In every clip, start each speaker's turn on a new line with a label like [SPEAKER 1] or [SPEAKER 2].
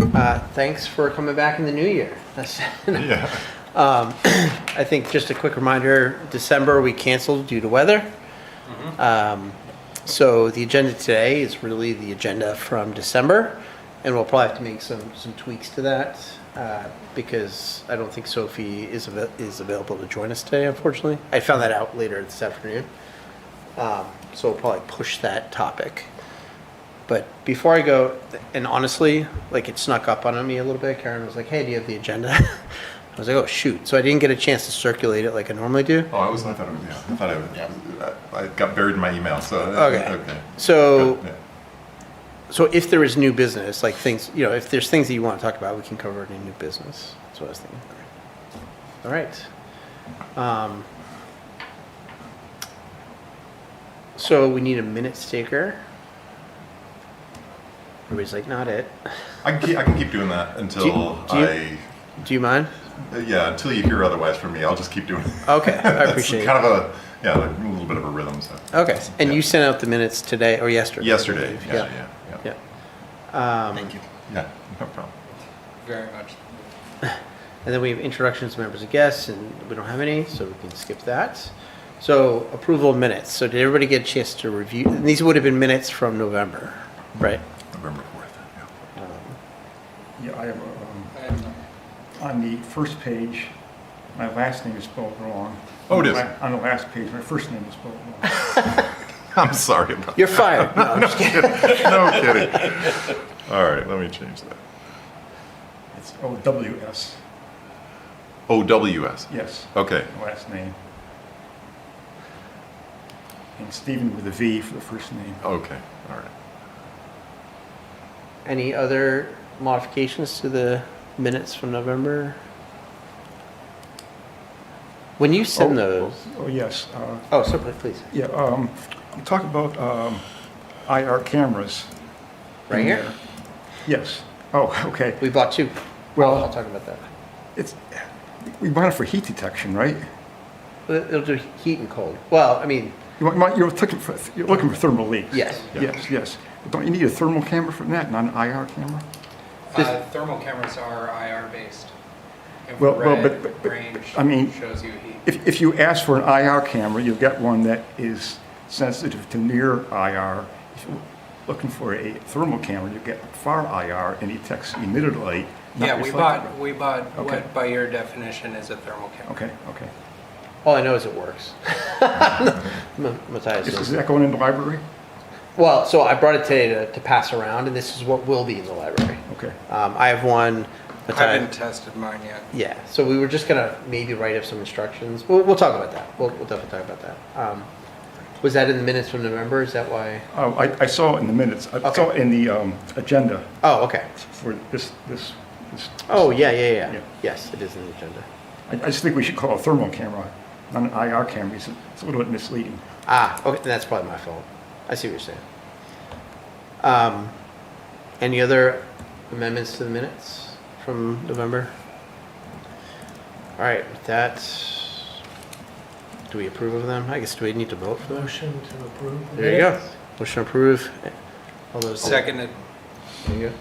[SPEAKER 1] Thanks for coming back in the new year.
[SPEAKER 2] Yeah.
[SPEAKER 1] I think just a quick reminder, December we canceled due to weather. So the agenda today is really the agenda from December, and we'll probably have to make some tweaks to that because I don't think Sophie is available to join us today, unfortunately. I found that out later this afternoon. So we'll probably push that topic. But before I go, and honestly, like it snuck up on me a little bit. Karen was like, "Hey, do you have the agenda?" I was like, "Oh shoot!" So I didn't get a chance to circulate it like I normally do.
[SPEAKER 2] Oh, I thought I got buried in my email. So
[SPEAKER 1] Okay. So, so if there is new business, like things, if there's things that you want to talk about, we can cover it in new business. That's what I was thinking. All right. So we need a minutes taker. Everybody's like, not it.
[SPEAKER 2] I can keep doing that until
[SPEAKER 1] Do you mind?
[SPEAKER 2] until you hear otherwise from me. I'll just keep doing it.
[SPEAKER 1] Okay, I appreciate
[SPEAKER 2] it's
[SPEAKER 1] it.
[SPEAKER 2] kind of a little bit of a rhythm. So.
[SPEAKER 1] Okay, and
[SPEAKER 2] Yeah.
[SPEAKER 1] you sent out the minutes today or yesterday?
[SPEAKER 2] Yesterday.
[SPEAKER 1] I believe.
[SPEAKER 2] Yeah.
[SPEAKER 3] Thank you.
[SPEAKER 2] Yeah. No problem.
[SPEAKER 3] Very much.
[SPEAKER 1] And then we have introductions to members and guests, and we don't have any, so we can skip that. So approval of minutes. So did everybody get a chance to review? And these would have been minutes from November, right?
[SPEAKER 2] November 4th. Yeah.
[SPEAKER 4] Yeah, I have on the first page, my last name is spelled wrong.
[SPEAKER 2] Oh, it is?
[SPEAKER 4] On the last page, my first name is spelled wrong.
[SPEAKER 2] I'm sorry about
[SPEAKER 1] You're fired. No, I'm just kidding.
[SPEAKER 2] that. No kidding. All right, let me change that.
[SPEAKER 4] It's O-W-S,
[SPEAKER 2] OWS.
[SPEAKER 4] yes,
[SPEAKER 2] Okay.
[SPEAKER 4] the last name. And Stephen with a V for the first name.
[SPEAKER 2] Okay. All right.
[SPEAKER 1] Any other modifications to the minutes from November? When you send those,
[SPEAKER 4] Oh, yes.
[SPEAKER 1] oh, so please,
[SPEAKER 4] Yeah, you talk about IR cameras.
[SPEAKER 1] right
[SPEAKER 4] in
[SPEAKER 1] here.
[SPEAKER 4] there. Yes. Oh, okay.
[SPEAKER 1] We bought two.
[SPEAKER 4] Well-
[SPEAKER 1] I'll talk about that.
[SPEAKER 4] It's, we bought it for heat detection, right?
[SPEAKER 1] It'll do heat and cold. Well, I mean,
[SPEAKER 4] You're looking for thermal leaks.
[SPEAKER 1] yes.
[SPEAKER 4] Yes. But don't you need a thermal camera for that, not an IR camera?
[SPEAKER 3] Thermal cameras are IR based.
[SPEAKER 4] Well,
[SPEAKER 3] Infrared
[SPEAKER 4] but,
[SPEAKER 3] range
[SPEAKER 4] I mean,
[SPEAKER 3] shows you heat.
[SPEAKER 4] If you ask for an IR camera, you'll get one that is sensitive to near IR. If you're looking for a thermal camera, you get far IR and detects emitted light. not
[SPEAKER 3] Yeah,
[SPEAKER 4] reflected
[SPEAKER 3] we bought
[SPEAKER 4] Okay.
[SPEAKER 3] what by your definition is a thermal camera.
[SPEAKER 4] light. Okay.
[SPEAKER 1] All I know is it works. Matthias
[SPEAKER 4] Is
[SPEAKER 1] knows.
[SPEAKER 4] that going in the library?
[SPEAKER 1] Well, so I brought it today to pass around, and this is what will be in the library.
[SPEAKER 4] Okay.
[SPEAKER 1] I have one.
[SPEAKER 3] I haven't tested mine yet.
[SPEAKER 1] Yeah, so we were just gonna maybe write up some instructions. We'll talk about that. We'll definitely talk about that. Was that in the minutes from November? Is that why?
[SPEAKER 4] Oh, I saw it in the minutes. I saw it in the agenda
[SPEAKER 1] Oh, okay.
[SPEAKER 4] for this.
[SPEAKER 1] Oh, yeah.
[SPEAKER 4] Yeah.
[SPEAKER 1] Yes, it is in the agenda.
[SPEAKER 4] I just think we should call it a thermal camera, not an IR camera. It's a little bit misleading.
[SPEAKER 1] Okay, that's probably my fault. I see what you're saying. Any other amendments to the minutes from November? All right, with that, do we approve of them? I guess, do we need to vote for them?
[SPEAKER 5] Motion to approve.
[SPEAKER 1] There you go. Motion to approve. All those.
[SPEAKER 3] Seconded.
[SPEAKER 1] There you go.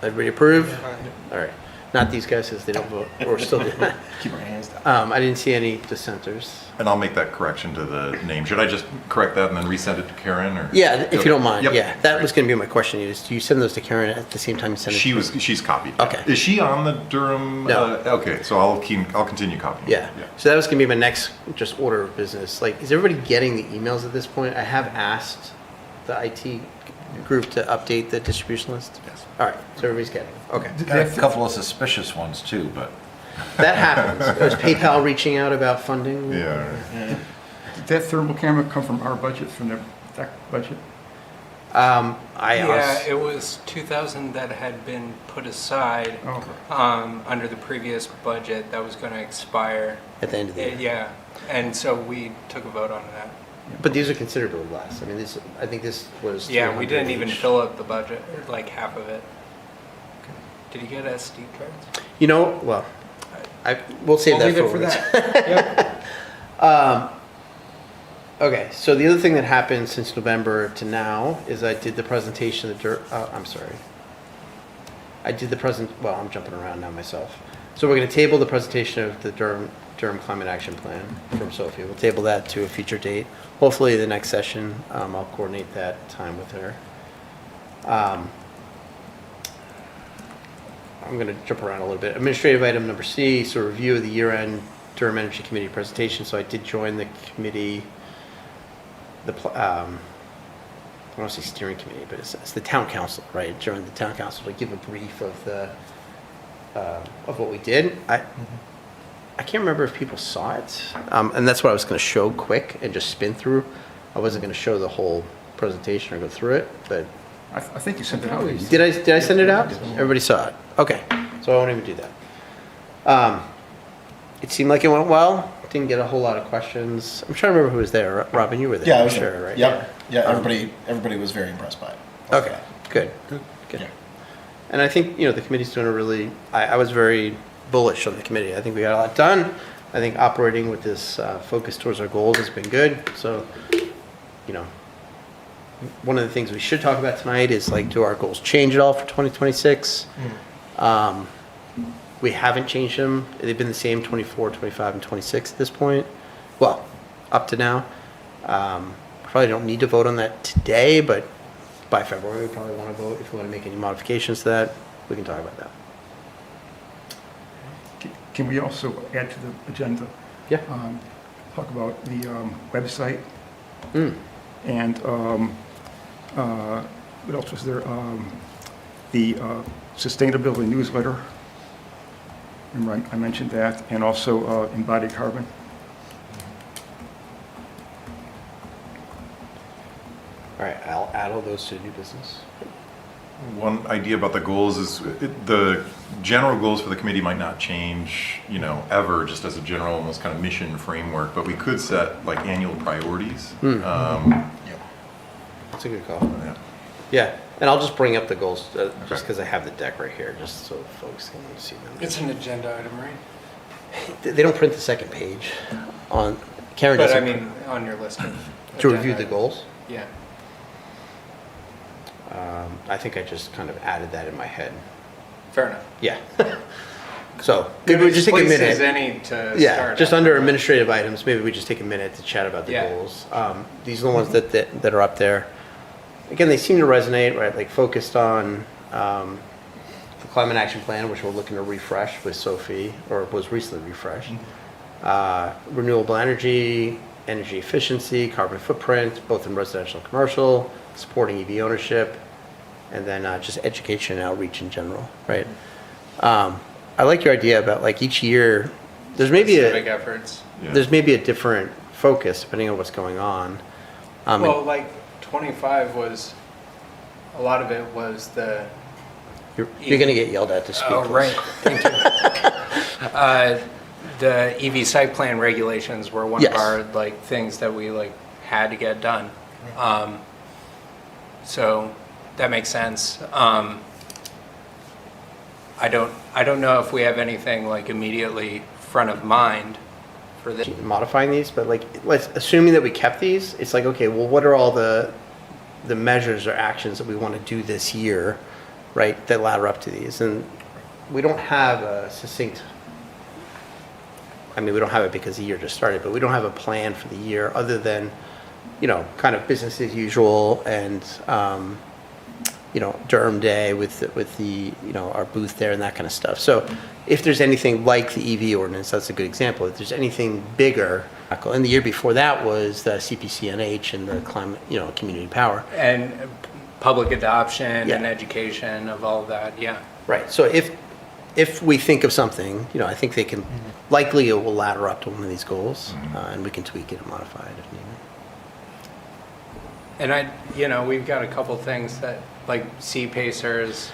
[SPEAKER 1] Everybody approve?
[SPEAKER 3] Fine.
[SPEAKER 1] All right. Not these guys, because they don't vote, or still do.
[SPEAKER 2] Keep our hands down.
[SPEAKER 1] I didn't see any dissenters.
[SPEAKER 2] And I'll make that correction to the name. Should I just correct that and then resend it to Karen? Or?
[SPEAKER 1] Yeah, if you don't mind.
[SPEAKER 2] Yep.
[SPEAKER 1] Yeah, that
[SPEAKER 2] Great.
[SPEAKER 1] was going to be my question. Do you send those to Karen at the same time you send it?
[SPEAKER 2] She's copied.
[SPEAKER 1] Okay.
[SPEAKER 2] Is she on the Durham?
[SPEAKER 1] No.
[SPEAKER 2] Okay, so I'll continue copying.
[SPEAKER 1] Yeah. So that was going to be my next just order of business. Like, is everybody getting the emails at this point? I have asked the IT group to update the distribution list.
[SPEAKER 2] Yes.
[SPEAKER 1] All right. So everybody's getting it. Okay.
[SPEAKER 5] Got a couple of suspicious ones too, but
[SPEAKER 1] That happens. Was PayPal reaching out about funding?
[SPEAKER 2] Yeah.
[SPEAKER 4] Did that thermal camera come from our budget, from their budget?
[SPEAKER 3] Yeah, it was 2,000 that had been put aside
[SPEAKER 4] Oh,
[SPEAKER 3] under the previous budget that was going to expire.
[SPEAKER 1] At the end of the year.
[SPEAKER 3] Yeah, and so we took a vote on that.
[SPEAKER 1] But these are considerably less. I mean, I think this was.
[SPEAKER 3] Yeah, we
[SPEAKER 1] 300
[SPEAKER 3] didn't even
[SPEAKER 1] each.
[SPEAKER 3] fill up the budget, or like half of it. Did you get SD cards?
[SPEAKER 1] Well, we'll save
[SPEAKER 3] We'll
[SPEAKER 1] that
[SPEAKER 3] leave it
[SPEAKER 1] for
[SPEAKER 3] for
[SPEAKER 1] that.
[SPEAKER 3] that.
[SPEAKER 1] Okay, so the other thing that happened since November to now is I did the presentation of I'm sorry. I did the well, I'm jumping around now myself. So we're going to table the presentation of the Durham Climate Action Plan from Sophie. We'll table that to a future date. Hopefully the next session, I'll coordinate that time with her. I'm going to jump around a little bit. Administrative item number C, so review of the year-end Durham Energy Committee presentation. So I did join the committee, I don't want to say steering committee, but it's the town council, right? Joined the town council to give a brief of what we did. I can't remember if people saw it, and that's what I was going to show quick and just spin through. I wasn't going to show the whole presentation or go through it, but
[SPEAKER 4] I think you sent it out.
[SPEAKER 1] did I send it out? Everybody saw it. Okay, so I won't even do that. It seemed like it went well. Didn't get a whole lot of questions. I'm trying to remember who was there. Robin, you were there.
[SPEAKER 6] Yeah, I
[SPEAKER 1] for
[SPEAKER 6] was
[SPEAKER 1] sure,
[SPEAKER 6] there.
[SPEAKER 1] right?
[SPEAKER 6] Yep. Yeah, everybody was very impressed by it.
[SPEAKER 1] Okay, good.
[SPEAKER 6] Yeah.
[SPEAKER 1] And I think, the committee's doing a really, I was very bullish on the committee. I think we got a lot done. I think operating with this focus towards our goals has been good. So, one of the things we should talk about tonight is like, do our goals change at all for 2026? We haven't changed them. They've been the same 24, 25, and 26 at this point. Well, up to now. Probably don't need to vote on that today, but by February, we probably want to vote. If we want to make any modifications to that, we can talk about that.
[SPEAKER 4] Can we also add to the agenda?
[SPEAKER 1] Yeah.
[SPEAKER 4] Talk about the website
[SPEAKER 1] Mm.
[SPEAKER 4] and what else was there? The sustainability newsletter. Remember, I mentioned that, and also embodied carbon.
[SPEAKER 1] All right, I'll add all those to new business.
[SPEAKER 2] One idea about the goals is the general goals for the committee might not change, ever, just as a general, almost kind of mission framework, but we could set like annual priorities.
[SPEAKER 1] That's a good call.
[SPEAKER 2] Yeah.
[SPEAKER 1] Yeah, and I'll just bring up the goals just because I have the deck right here, just so folks can see them.
[SPEAKER 3] It's an agenda item, right?
[SPEAKER 1] They don't print the second page on, Karen
[SPEAKER 3] But I
[SPEAKER 1] doesn't.
[SPEAKER 3] mean, on your list of.
[SPEAKER 1] To
[SPEAKER 3] agenda
[SPEAKER 1] review the
[SPEAKER 3] items.
[SPEAKER 1] goals?
[SPEAKER 3] Yeah.
[SPEAKER 1] I think I just kind of added that in my head.
[SPEAKER 3] Fair enough.
[SPEAKER 1] Yeah. So maybe we just take a
[SPEAKER 3] Good place as
[SPEAKER 1] minute.
[SPEAKER 3] any to
[SPEAKER 1] Yeah,
[SPEAKER 3] start
[SPEAKER 1] just
[SPEAKER 3] at.
[SPEAKER 1] under administrative items, maybe we just take a minute to chat about the
[SPEAKER 3] Yeah.
[SPEAKER 1] goals. These are the ones that are up there. Again, they seem to resonate, right? Like focused on the climate action plan, which we're looking to refresh with Sophie, or was recently refreshed. Renewable energy, energy efficiency, carbon footprint, both in residential and commercial, supporting EV ownership, and then just education and outreach in general, right? I like your idea about like each year, there's maybe
[SPEAKER 3] Civic efforts.
[SPEAKER 2] Yeah.
[SPEAKER 1] there's maybe a different focus depending on what's going on.
[SPEAKER 3] Well, like 25 was, a lot of it was the.
[SPEAKER 1] You're going to get yelled at to speak.
[SPEAKER 3] Oh,
[SPEAKER 1] please.
[SPEAKER 3] right. Thank you. The EV site plan regulations were one
[SPEAKER 1] Yes.
[SPEAKER 3] of our like things that we like had to get done. So that makes sense. I don't know if we have anything like immediately front of mind for this.
[SPEAKER 1] Modifying these, but like, assuming that we kept these, it's like, okay, well, what are all the measures or actions that we want to do this year, right, that ladder up to these? And we don't have a succinct, I mean, we don't have it because the year just started, but we don't have a plan for the year other than, kind of business as usual and, Durham Day with the, our booth there and that kind of stuff. So if there's anything like the EV ordinance, that's a good example. If there's anything bigger, and the year before that was the CPCNH and the climate, community power.
[SPEAKER 3] And public adoption
[SPEAKER 1] Yeah.
[SPEAKER 3] and education of all of that, yeah.
[SPEAKER 1] Right. So if we think of something, I think they can, likely it will ladder up to one of these goals, and we can tweak it and modify it if needed.
[SPEAKER 3] And we've got a couple things that, like Sea Pacers,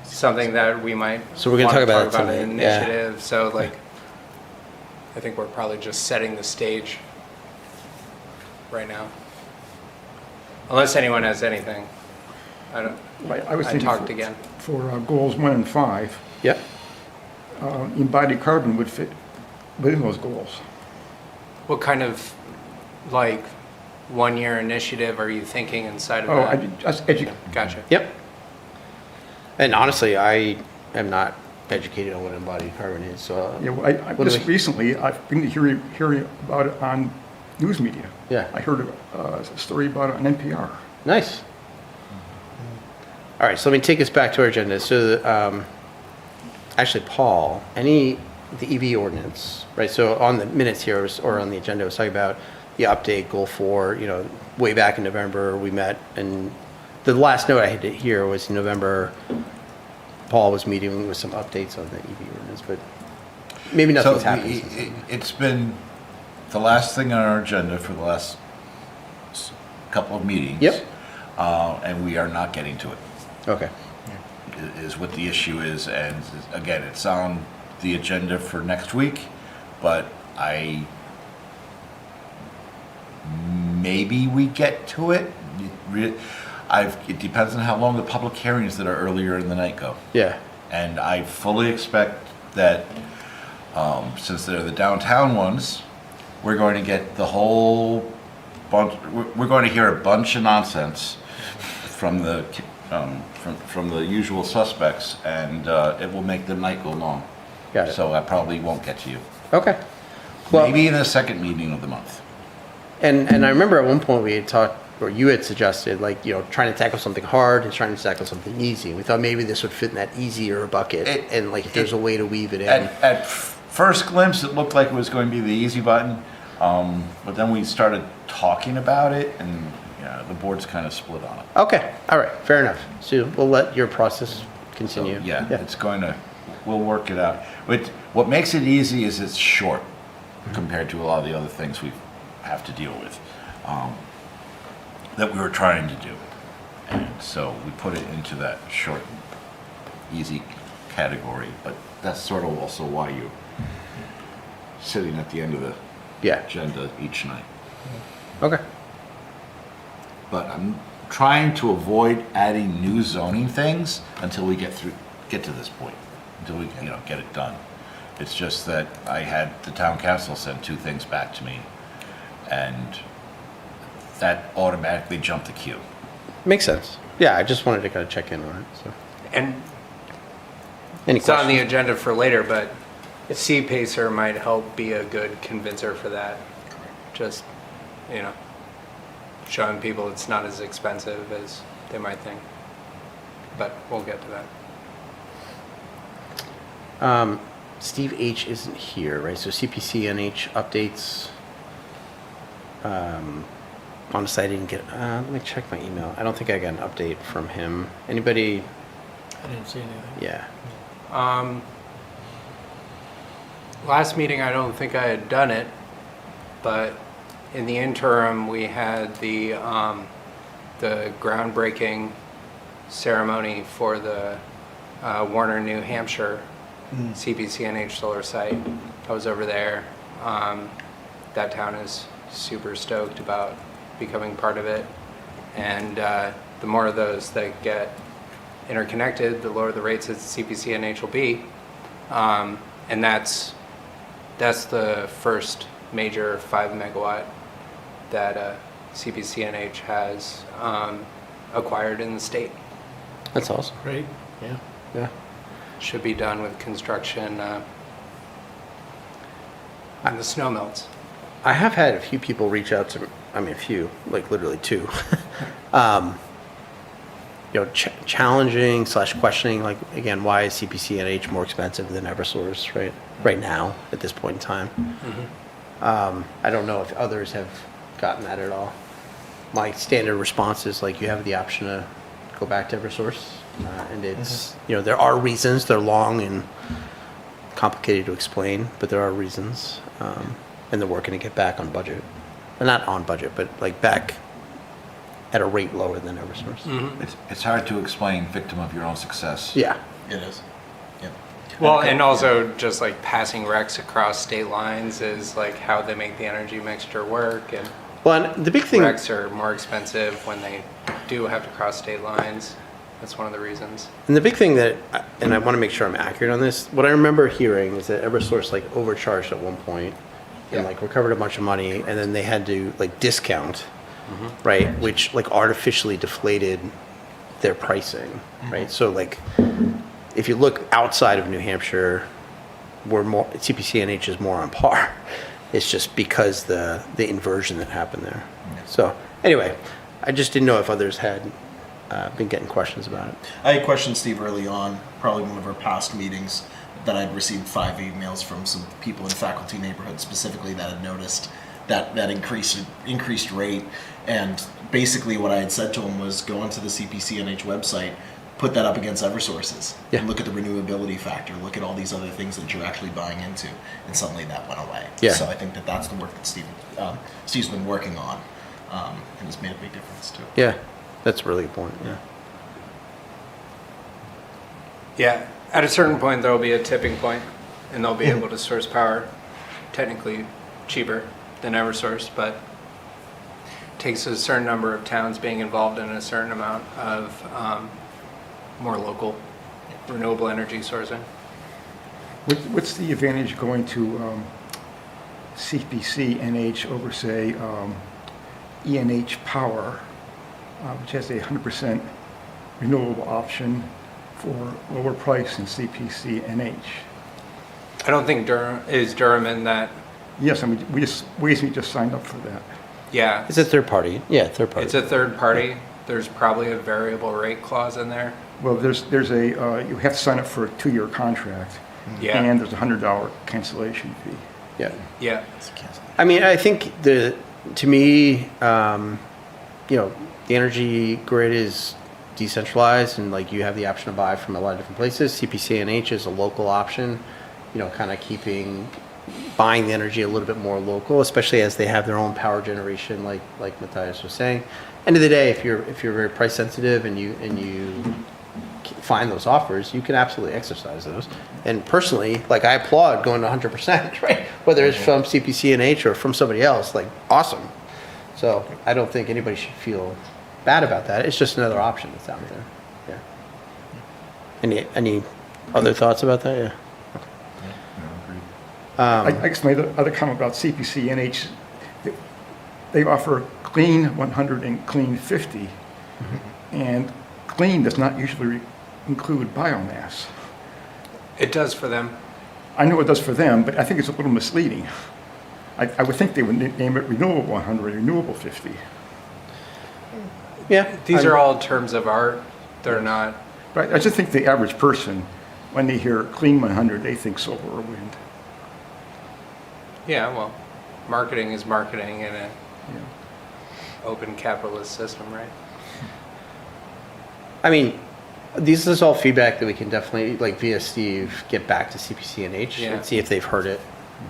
[SPEAKER 3] something that we might.
[SPEAKER 1] So we're gonna
[SPEAKER 3] wanna
[SPEAKER 1] talk about it
[SPEAKER 3] an
[SPEAKER 1] tonight, yeah.
[SPEAKER 3] initiative. So like, I think we're probably just setting the stage right now. Unless anyone has anything.
[SPEAKER 4] I was thinking
[SPEAKER 3] talked again.
[SPEAKER 4] For goals 1 and 5,
[SPEAKER 1] Yep.
[SPEAKER 4] embodied carbon would fit within those goals.
[SPEAKER 3] What kind of like 1-year initiative are you thinking inside of
[SPEAKER 4] Oh,
[SPEAKER 3] that?
[SPEAKER 4] just educate.
[SPEAKER 3] Gotcha.
[SPEAKER 1] Yep. And honestly, am not educated on what embodied carbon is, so.
[SPEAKER 4] Yeah, well, I
[SPEAKER 1] what do
[SPEAKER 4] just
[SPEAKER 1] we-
[SPEAKER 4] recently, I've been hearing about it on news media.
[SPEAKER 1] Yeah.
[SPEAKER 4] I heard a story about it on NPR.
[SPEAKER 1] Nice. All right, so let me take us back to our agenda. So, actually, Paul, the EV ordinance, right? So on the minutes here, or on the agenda, I was talking about the update, goal 4, way back in November, we met, and the last note I had to hear was in November, Paul was meeting with some updates on the EV ordinance, but maybe
[SPEAKER 5] So
[SPEAKER 1] nothing's happened since then.
[SPEAKER 5] it's been the last thing on our agenda for the last couple of meetings.
[SPEAKER 1] Yep.
[SPEAKER 5] And we are not getting to it,
[SPEAKER 1] Okay,
[SPEAKER 5] is what the issue is. And again, it's on the agenda for next week, but maybe we get to it. It depends on how long the public hearings that are earlier in the night go.
[SPEAKER 1] yeah,
[SPEAKER 5] And I fully expect that, since they're the downtown ones, we're going to get the whole bunch, we're going to hear a bunch of nonsense from the usual suspects, and it will make the night go long.
[SPEAKER 1] got it.
[SPEAKER 5] So I probably won't get to you.
[SPEAKER 1] Okay. Well,
[SPEAKER 5] Maybe in the second meeting of the month.
[SPEAKER 1] And I remember at one point we had talked, or you had suggested, like, trying to tackle something hard and trying to tackle something easy. We thought maybe this would fit in that easier bucket, and like if there's a way to weave it in.
[SPEAKER 5] At first glimpse, it looked like it was going to be the easy button, but then we started talking about it, and the board's kind of split on it.
[SPEAKER 1] Okay, all right, fair enough. So we'll let your process
[SPEAKER 5] So,
[SPEAKER 1] continue.
[SPEAKER 5] yeah, it's going to, we'll work it out. But what makes it easy is it's short compared to a lot of the other things we have to deal with, that we were trying to do. And so we put it into that short, easy category, but that's sort of also why you're sitting at the end of the
[SPEAKER 1] Yeah,
[SPEAKER 5] agenda each night.
[SPEAKER 1] okay.
[SPEAKER 5] But I'm trying to avoid adding new zoning things until we get to this point, until we, get it done. It's just that I had the town council send 2 things back to me, and that automatically jumped the queue.
[SPEAKER 1] Makes sense. Yeah, I just wanted to kind of check in on it, so.
[SPEAKER 3] And
[SPEAKER 1] Any
[SPEAKER 3] it's on the
[SPEAKER 1] questions?
[SPEAKER 3] agenda for later, but C-Pacer might help be a good convincer for that. Just, showing people it's not as expensive as they might think. But we'll get to that.
[SPEAKER 1] Steve H. isn't here, right? So CPC NH updates. Honestly, I didn't get, let me check my email. I don't think I got an update from him. Anybody?
[SPEAKER 6] I didn't see anything.
[SPEAKER 1] Yeah.
[SPEAKER 3] Last meeting, I don't think I had done it, but in the interim, we had the groundbreaking ceremony for the Warner, New Hampshire CPCNH solar site. I was over there. That town is super stoked about becoming part of it, and the more of those that get interconnected, the lower the rates that CPCNH will be, and that's the first major 5 megawatt that CPCNH has acquired in the state.
[SPEAKER 1] That's awesome.
[SPEAKER 6] Great. Yeah.
[SPEAKER 1] Yeah.
[SPEAKER 3] Should be done with construction on the snow melts.
[SPEAKER 1] I have had a few people reach out to, I mean, a few, like literally 2. Challenging / questioning, like, again, why is CPC&H more expensive than Eversource right now at this point in time? I don't know if others have gotten that at all. My standard response is like, you have the option to go back to Eversource, and it's, there are reasons. They're long and complicated to explain, but there are reasons, and they're working to get back on budget. Well, not on budget, but like back at a rate lower than Eversource.
[SPEAKER 5] It's hard to explain victim of your own success.
[SPEAKER 1] Yeah.
[SPEAKER 6] It is. Yep.
[SPEAKER 3] Well, and also just like passing recs across state lines is like how they make the energy mixture work, and
[SPEAKER 1] Well, and the big thing,
[SPEAKER 3] recs are more expensive when they do have to cross state lines. That's one of the reasons.
[SPEAKER 1] and the big thing that, and I want to make sure I'm accurate on this. What I remember hearing is that Eversource like overcharged at one point, and
[SPEAKER 3] Yeah.
[SPEAKER 1] like recovered a bunch of money, and then they had to like discount, right? Which like artificially deflated their pricing, right? So like if you look outside of New Hampshire, CPCNH is more on par. It's just because the inversion that happened there. So anyway, I just didn't know if others had been getting questions about it.
[SPEAKER 7] I had questions, Steve, early on, probably one of our past meetings, that I'd received 5 emails from some people in faculty neighborhoods specifically that had noticed that increased rate. And basically what I had said to them was go onto the CPCNH website, put that up against Eversources,
[SPEAKER 1] Yeah.
[SPEAKER 7] and look at the renewability factor, look at all these other things that you're actually buying into, and suddenly that went away.
[SPEAKER 1] Yeah.
[SPEAKER 7] So I think that's the work that Steve's been working on, and has made a big difference too.
[SPEAKER 1] Yeah, that's a really good point. Yeah.
[SPEAKER 3] Yeah, at a certain point, there will be a tipping point, and they'll be able to source power technically cheaper than Eversource, but it takes a certain number of towns being involved in a certain amount of more local renewable energy sourcing.
[SPEAKER 4] What's the advantage going to CPC NH over, say, ENH Power, which has a 100% renewable option for lower price than CPC NH?
[SPEAKER 3] I don't think Durham in that.
[SPEAKER 4] Yes, I mean, we just signed up for that.
[SPEAKER 3] Yeah,
[SPEAKER 1] It's a third party. Yeah, third party.
[SPEAKER 3] it's a third party. There's probably a variable rate clause in there.
[SPEAKER 4] Well, there's you have to sign up for a 2-year contract.
[SPEAKER 3] Yeah.
[SPEAKER 4] And there's a $100 cancellation fee.
[SPEAKER 1] Yeah.
[SPEAKER 3] Yeah,
[SPEAKER 1] I mean, I think to me, the energy grid is decentralized and like you have the option to buy from a lot of different places. CPCNH is a local option, kind of buying the energy a little bit more local, especially as they have their own power generation, like Matthias was saying. End of the day, if you're very price sensitive and you find those offers, you can absolutely exercise those. And personally, like I applaud going to 100%, right? Whether it's from CPCNH or from somebody else, like awesome. So I don't think anybody should feel bad about that. It's just another option that's out there. Yeah. Any other thoughts about that? Yeah.
[SPEAKER 4] I guess my other comment about CPC NH, they offer clean 100 and clean 50, and clean does not usually include biomass.
[SPEAKER 3] it does for them.
[SPEAKER 4] I know it does for them, but I think it's a little misleading. I would think they would name it renewable 100, renewable 50.
[SPEAKER 1] Yeah.
[SPEAKER 3] These are all terms of art. They're not.
[SPEAKER 4] But I just think the average person, when they hear clean 100, they think solar or wind.
[SPEAKER 3] Yeah, well, marketing is marketing in an
[SPEAKER 4] Yeah.
[SPEAKER 3] open capitalist system, right?
[SPEAKER 1] I mean, this is all feedback that we can definitely, like via Steve, get back to CPCNH
[SPEAKER 3] Yeah.
[SPEAKER 1] and see if they've heard it.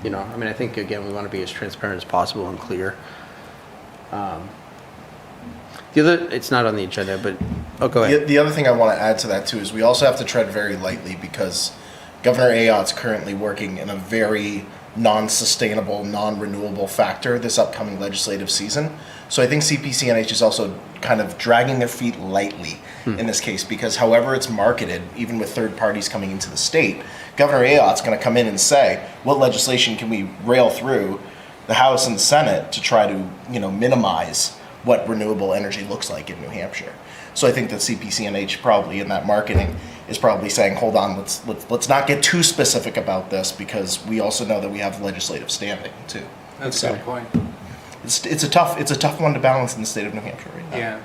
[SPEAKER 1] I mean, I think again, we want to be as transparent as possible and clear. It's not on the agenda, but go ahead.
[SPEAKER 7] The other thing I want to add to that too is we also have to tread very lightly because Governor Ayotte's currently working in a very non-sustainable, non-renewable factor this upcoming legislative season. So I think CPCNH is also kind of dragging their feet lightly in this case because however it's marketed, even with third parties coming into the state, Governor Ayotte's going to come in and say, what legislation can we rail through the House and the Senate to try to, minimize what renewable energy looks like in New Hampshire. So I think that CPCNH probably in that marketing is probably saying, hold on, let's not get too specific about this because we also know that we have legislative standing too.
[SPEAKER 3] That's
[SPEAKER 7] So
[SPEAKER 3] a good point.
[SPEAKER 7] it's a tough one to balance in the state of New Hampshire right now.
[SPEAKER 3] Yeah.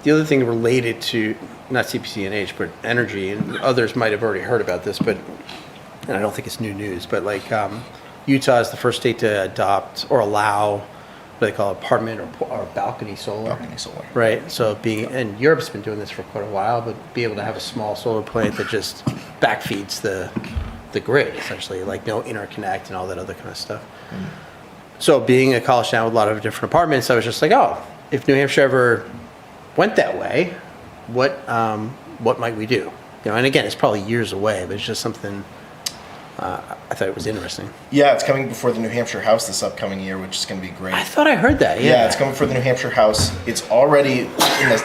[SPEAKER 1] The other thing related to, not CPCNH, but energy, and others might have already heard about this, and I don't think it's new news, but Utah is the first state to adopt or allow what they call apartment or balcony solar.
[SPEAKER 7] Balcony solar.
[SPEAKER 1] Right. So and Europe's been doing this for quite a while, but be able to have a small solar plant that just backfeeds the grid, essentially, like no interconnect and all that other kind of stuff. So being a college town with a lot of different apartments, I was just like, oh, if New Hampshire ever went that way, what might we do? And again, it's probably years away, but it's just something I thought it was interesting.
[SPEAKER 7] Yeah, it's coming before the New Hampshire House this upcoming year, which is going to be great.
[SPEAKER 1] I thought I heard that. Yeah,
[SPEAKER 7] Yeah, it's coming for the New Hampshire House. It's already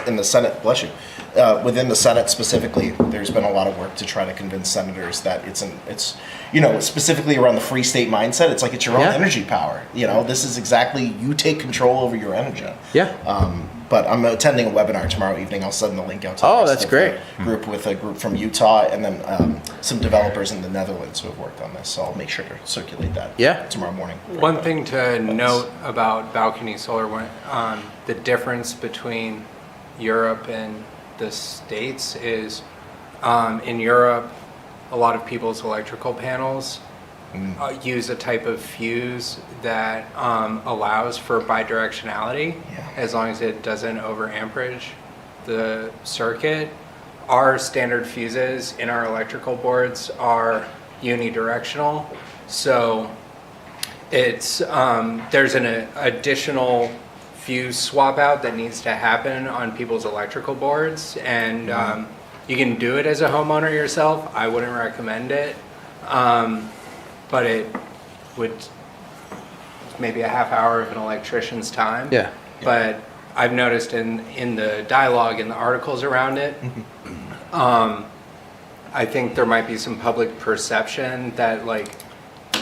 [SPEAKER 7] in the Senate. Bless you. Within the Senate specifically, there's been a lot of work to try to convince senators that it's specifically around the free state mindset. It's like it's your own
[SPEAKER 1] Yeah.
[SPEAKER 7] energy power. This is exactly you take control over your energy.
[SPEAKER 1] Yeah.
[SPEAKER 7] but I'm attending a webinar tomorrow evening. I'll send the link out to the
[SPEAKER 1] Oh,
[SPEAKER 7] rest
[SPEAKER 1] that's
[SPEAKER 7] of
[SPEAKER 1] great.
[SPEAKER 7] the group with a group from Utah and then some developers in the Netherlands who have worked on this. So I'll make sure to circulate that
[SPEAKER 1] Yeah.
[SPEAKER 7] tomorrow morning.
[SPEAKER 3] One thing to note about balcony solar, the difference between Europe and the States is in Europe, a lot of people's electrical panels use a type of fuse that allows for bidirectionality as long as it doesn't over amperage the circuit. Our standard fuses in our electrical boards are unidirectional, so it's there's an additional fuse swap out that needs to happen on people's electrical boards, and you can do it as a homeowner yourself. I wouldn't recommend it, but it would maybe a half hour of an electrician's time.
[SPEAKER 1] Yeah.
[SPEAKER 3] But I've noticed in the dialogue and the articles around it, I think there might be some public perception that like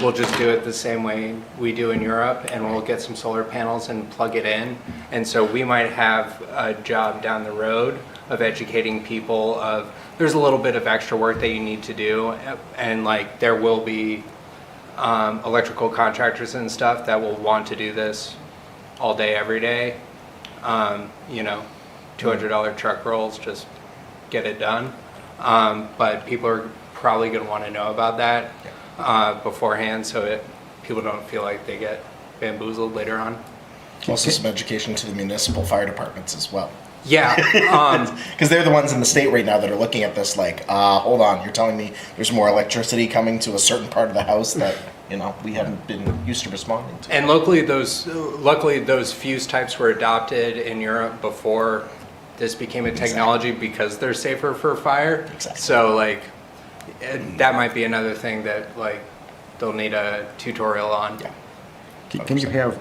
[SPEAKER 3] we'll just do it the same way we do in Europe, and we'll get some solar panels and plug it in. And so we might have a job down the road of educating people of there's a little bit of extra work that you need to do, and like there will be electrical contractors and stuff that will want to do this all day, every day. $200 truck rolls, just get it done. But people are probably going to want to know about that beforehand, so people don't feel like they get bamboozled later on.
[SPEAKER 7] Also some education to the municipal fire departments as well.
[SPEAKER 3] Yeah.
[SPEAKER 7] Because they're the ones in the state right now that are looking at this like, hold on, you're telling me there's more electricity coming to a certain part of the house that, we haven't been used to responding to.
[SPEAKER 3] And luckily those fuse types were adopted in Europe before this became a technology because they're safer for fire.
[SPEAKER 7] Exactly.
[SPEAKER 3] So like that might be another thing that like they'll need a tutorial on.
[SPEAKER 7] Yeah.
[SPEAKER 4] Can you have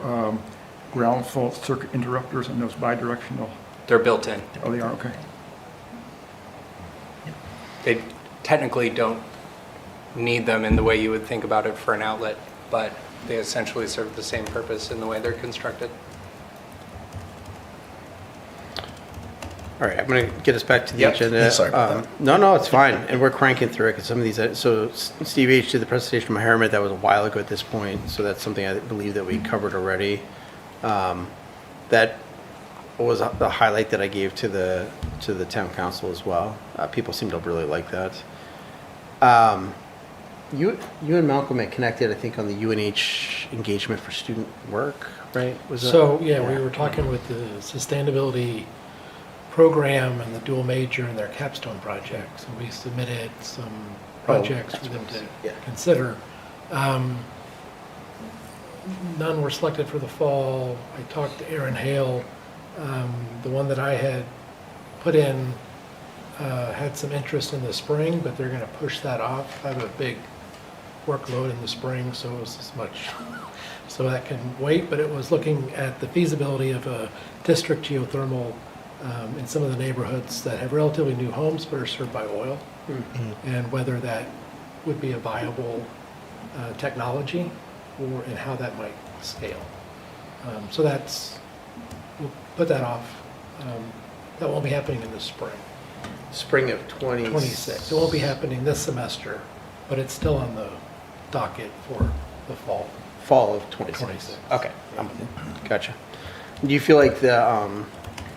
[SPEAKER 4] ground fault circuit interrupters on those bidirectional?
[SPEAKER 3] They're built in.
[SPEAKER 4] Oh, they are, okay.
[SPEAKER 3] They technically don't need them in the way you would think about it for an outlet, but they essentially serve the same purpose in the way they're constructed.
[SPEAKER 1] All right, I'm going to get us back to the
[SPEAKER 3] Yep.
[SPEAKER 1] agenda.
[SPEAKER 7] Sorry about that.
[SPEAKER 1] No, it's fine. And we're cranking through it because some of these, so Steve H. did the presentation on Harriman. That was a while ago at this point. So that's something I believe that we covered already. That was the highlight that I gave to the town council as well. People seem to really like that. You and Malcolm had connected, I think, on the UNH engagement for student work, right? Was that-
[SPEAKER 6] So, yeah, we were talking with the sustainability program and the dual major and their capstone projects, and we submitted some projects for them to
[SPEAKER 1] Yeah.
[SPEAKER 6] consider. None were selected for the fall. I talked to Aaron Hale. The one that I had put in had some interest in the spring, but they're going to push that off. I have a big workload in the spring, so it was as much, so that can wait. But it was looking at the feasibility of a district geothermal in some of the neighborhoods that have relatively new homes but are served by oil, and whether that would be a viable technology and how that might scale. So we'll put that off. That won't be happening in the spring.
[SPEAKER 1] Spring of
[SPEAKER 6] 26. It won't be happening this semester, but it's still on the docket for the fall.
[SPEAKER 1] Fall of 26.
[SPEAKER 6] 26.
[SPEAKER 1] Okay, I'm with you. Gotcha. Do you feel like the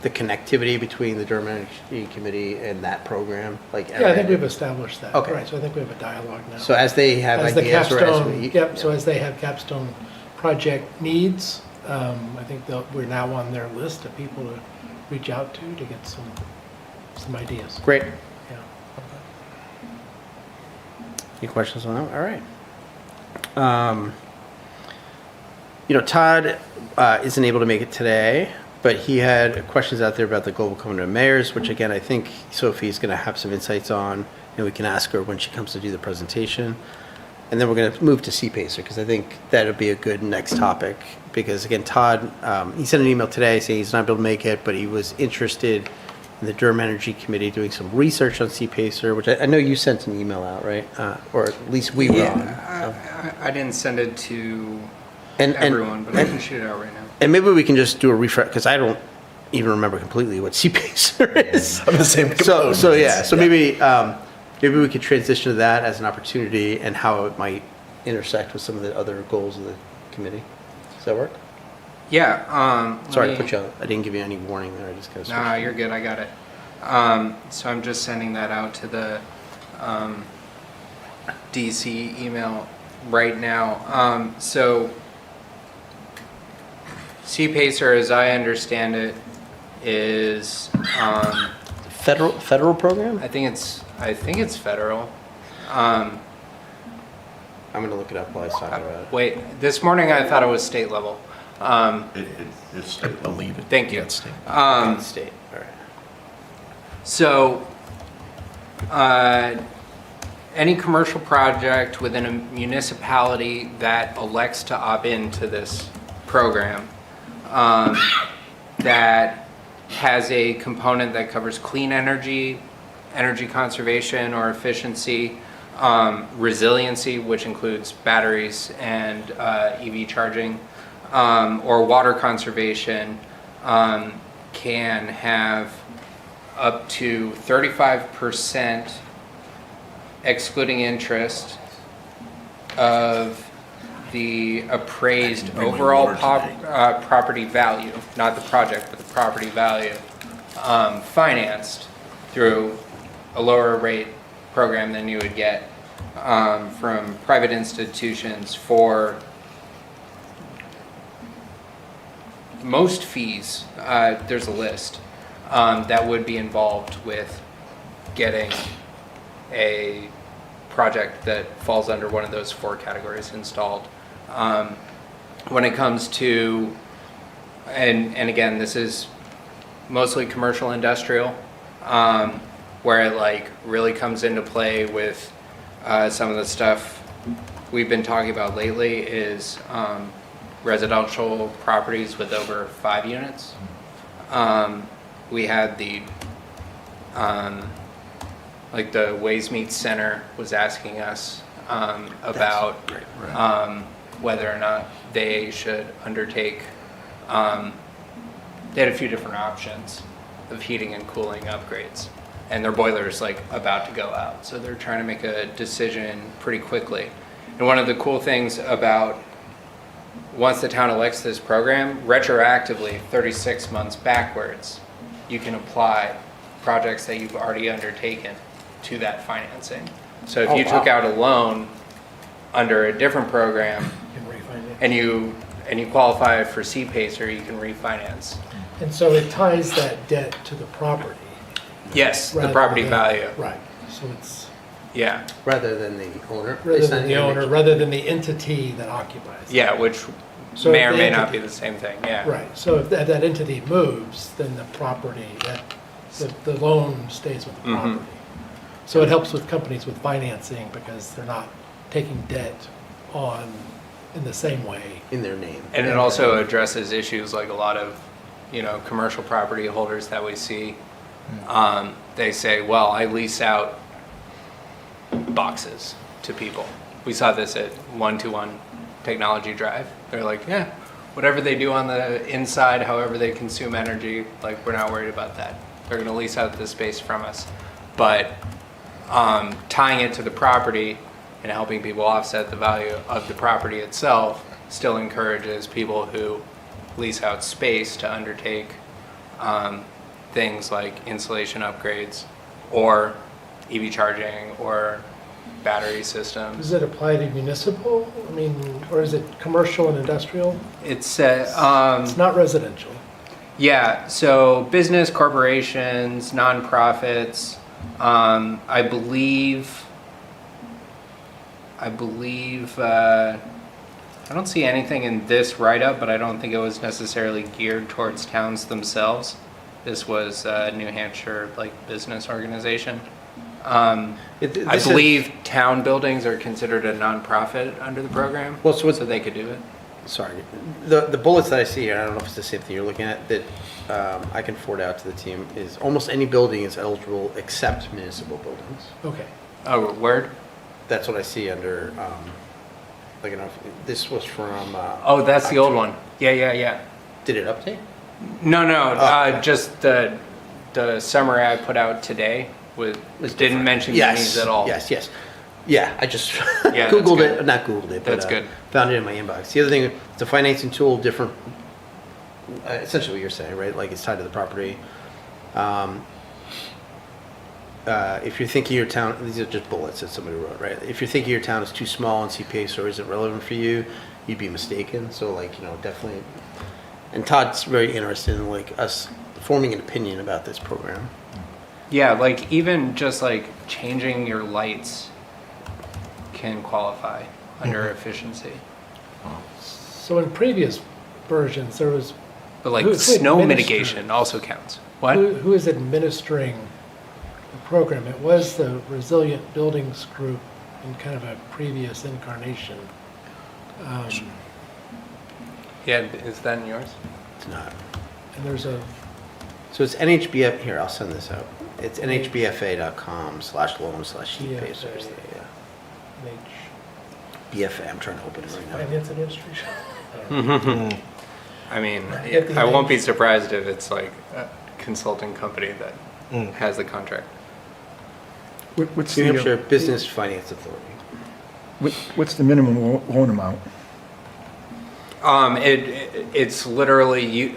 [SPEAKER 1] connectivity between the Durham Energy Committee and that program, like?
[SPEAKER 6] Yeah, I think we've established that.
[SPEAKER 1] Okay.
[SPEAKER 6] Right, so I think we have a dialogue now.
[SPEAKER 1] So as they have
[SPEAKER 6] As the
[SPEAKER 1] ideas or as
[SPEAKER 6] capstone,
[SPEAKER 1] we.
[SPEAKER 6] yep, so as they have capstone project needs, I think we're now on their list of people to reach out to get some ideas.
[SPEAKER 1] Great.
[SPEAKER 6] Yeah.
[SPEAKER 1] Any questions on that? All right. Todd isn't able to make it today, but he had questions out there about the Global Covenant of Mayors, which again, I think Sophie's going to have some insights on, and we can ask her when she comes to do the presentation. And then we're going to move to CPACER, because I think that'll be a good next topic. Because again, Todd, he sent an email today saying he's not able to make it, but he was interested in the Durham Energy Committee doing some research on CPACER, which I know you sent an email out, right? Or at least we were on.
[SPEAKER 3] I didn't send it to
[SPEAKER 1] And
[SPEAKER 3] everyone, but I can shoot it out right now.
[SPEAKER 1] And maybe we can just do a refresh, because I don't, even remember completely what CPACER is.
[SPEAKER 7] I'm the same
[SPEAKER 1] So yeah,
[SPEAKER 7] components.
[SPEAKER 1] so maybe we could transition to that as an opportunity and how it might intersect with some of the other goals of the committee. Does that work?
[SPEAKER 3] Yeah.
[SPEAKER 1] Sorry to
[SPEAKER 3] let me-
[SPEAKER 1] put you on, I didn't give you any warning there, I just kind of.
[SPEAKER 3] Nah, you're good. I got it. So I'm just sending that out to the DC email right now. So CPACER, as I understand it, is
[SPEAKER 1] Federal program?
[SPEAKER 3] I think it's federal.
[SPEAKER 1] I'm gonna look it up while I was talking about it.
[SPEAKER 3] Wait, this morning I thought it was state level.
[SPEAKER 5] It's state level.
[SPEAKER 7] Believe it.
[SPEAKER 3] Thank you.
[SPEAKER 7] Yeah, it's state.
[SPEAKER 1] State, all right.
[SPEAKER 3] So, any commercial project within a municipality that elects to opt into this program that has a component that covers clean energy, energy conservation or efficiency, resiliency, which includes batteries and EV charging, or water conservation, can have up to 35% excluding interest of the appraised
[SPEAKER 5] bring my
[SPEAKER 3] overall
[SPEAKER 5] water today.
[SPEAKER 3] property value, not the project, but the property value, financed through a lower rate program than you would get from private institutions for most fees. There's a list that would be involved with getting a project that falls under one of those 4 categories installed. When it comes to, and again, this is mostly commercial industrial, where it like really comes into play with some of the stuff we've been talking about lately is residential properties with over 5 units. We had the like the Ways Meets Center was asking us about whether or not they should undertake. They had a few different options of heating and cooling upgrades, and their boiler's like about to go out, so they're trying to make a decision pretty quickly. And one of the cool things about once the town elects this program, retroactively 36 months backwards, you can apply projects that you've already undertaken to that financing. So if you took out a loan under a different program
[SPEAKER 6] Can refinance.
[SPEAKER 3] and you qualify for CPACER, you can refinance.
[SPEAKER 6] And so it ties that debt to the property.
[SPEAKER 3] Yes, the
[SPEAKER 6] rather
[SPEAKER 3] property
[SPEAKER 6] than-
[SPEAKER 3] value.
[SPEAKER 6] Right, so it's,
[SPEAKER 3] Yeah,
[SPEAKER 1] Rather than the owner?
[SPEAKER 6] rather than the owner, rather than the entity that occupies. it.
[SPEAKER 3] yeah, which
[SPEAKER 6] So
[SPEAKER 3] may
[SPEAKER 6] if
[SPEAKER 3] or
[SPEAKER 6] the
[SPEAKER 3] may not be
[SPEAKER 6] entity-
[SPEAKER 3] the same thing, yeah.
[SPEAKER 6] Right, so if that entity moves, then the property, the loan stays with the
[SPEAKER 3] Mhm.
[SPEAKER 6] property. So it helps with companies with financing because they're not taking debt on in the same way.
[SPEAKER 1] In their name.
[SPEAKER 3] And it also addresses issues like a lot of, commercial property holders that we see. They say, well, I lease out boxes to people. We saw this at 121 Technology Drive. They're like, yeah, whatever they do on the inside, however they consume energy, like we're not worried about that. They're going to lease out the space from us. But tying it to the property and helping people offset the value of the property itself still encourages people who lease out space to undertake things like insulation upgrades or EV charging or battery systems.
[SPEAKER 6] Does it apply to municipal? I mean, or is it commercial and industrial?
[SPEAKER 3] It's
[SPEAKER 6] It's not residential.
[SPEAKER 3] yeah, so business, corporations, nonprofits. I believe. I don't see anything in this write-up, but I don't think it was necessarily geared towards towns themselves. This was a New Hampshire business organization. I believe town buildings are considered a nonprofit under the program,
[SPEAKER 1] Well, so
[SPEAKER 3] so they could do it.
[SPEAKER 1] Sorry, the bullets that I see here, I don't know if it's the same thing you're looking at, that I can forward out to the team, is almost any building is eligible except municipal buildings.
[SPEAKER 6] Okay.
[SPEAKER 3] Oh, word?
[SPEAKER 1] That's what I see under, this was from.
[SPEAKER 3] Oh, that's the old one. Yeah.
[SPEAKER 1] Did it update?
[SPEAKER 3] No, just the summary I put out today didn't mention minis at all.
[SPEAKER 1] Yes. Yeah, I just
[SPEAKER 3] Yeah,
[SPEAKER 1] Googled
[SPEAKER 3] that's
[SPEAKER 1] it, not Googled it, but
[SPEAKER 3] That's good.
[SPEAKER 1] found it in my inbox. The other thing, it's a financing tool, different, essentially what you're saying, right? Like it's tied to the property. If you're thinking your town, these are just bullets that somebody wrote, right? If you're thinking your town is too small and CPA or isn't relevant for you, you'd be mistaken. So like, definitely, and Todd's very interested in like us forming an opinion about this program.
[SPEAKER 3] Yeah, like even just like changing your lights can qualify under efficiency.
[SPEAKER 6] So in previous versions, there was,
[SPEAKER 3] But like
[SPEAKER 6] Who
[SPEAKER 3] snow
[SPEAKER 6] administers-
[SPEAKER 3] mitigation also counts. What?
[SPEAKER 6] who is administering the program? It was the Resilient Buildings Group in kind of a previous incarnation.
[SPEAKER 3] Yeah, is that in yours?
[SPEAKER 1] It's not.
[SPEAKER 6] And there's a,
[SPEAKER 1] So it's NHBF, here, I'll send this out. It's nhbfa.com/loan/CPA. So there's the, BFA, I'm trying to open it right now.
[SPEAKER 6] Finance Administration.
[SPEAKER 3] I mean,
[SPEAKER 6] Get the
[SPEAKER 3] I won't be
[SPEAKER 6] names.
[SPEAKER 3] surprised if it's like a consulting company that has the contract.
[SPEAKER 4] What's
[SPEAKER 1] New
[SPEAKER 4] the,
[SPEAKER 1] Hampshire Business Finance Authority.
[SPEAKER 4] what's the minimum loan amount?
[SPEAKER 3] It's literally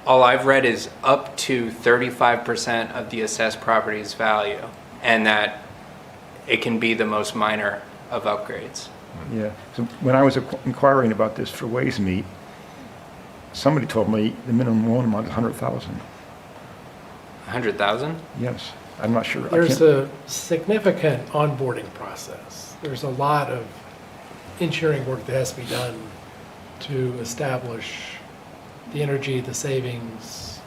[SPEAKER 3] all I've read is up to 35% of the assessed property's value, and that it can be the most minor of upgrades.
[SPEAKER 4] Yeah, so when I was inquiring about this for Ways Meet, somebody told me the minimum loan amount is 100,000.
[SPEAKER 3] 100,000?
[SPEAKER 4] Yes, I'm not sure. I
[SPEAKER 6] There's
[SPEAKER 4] can't-
[SPEAKER 6] a significant onboarding process. There's a lot of engineering work that has to be done to establish the energy, the savings.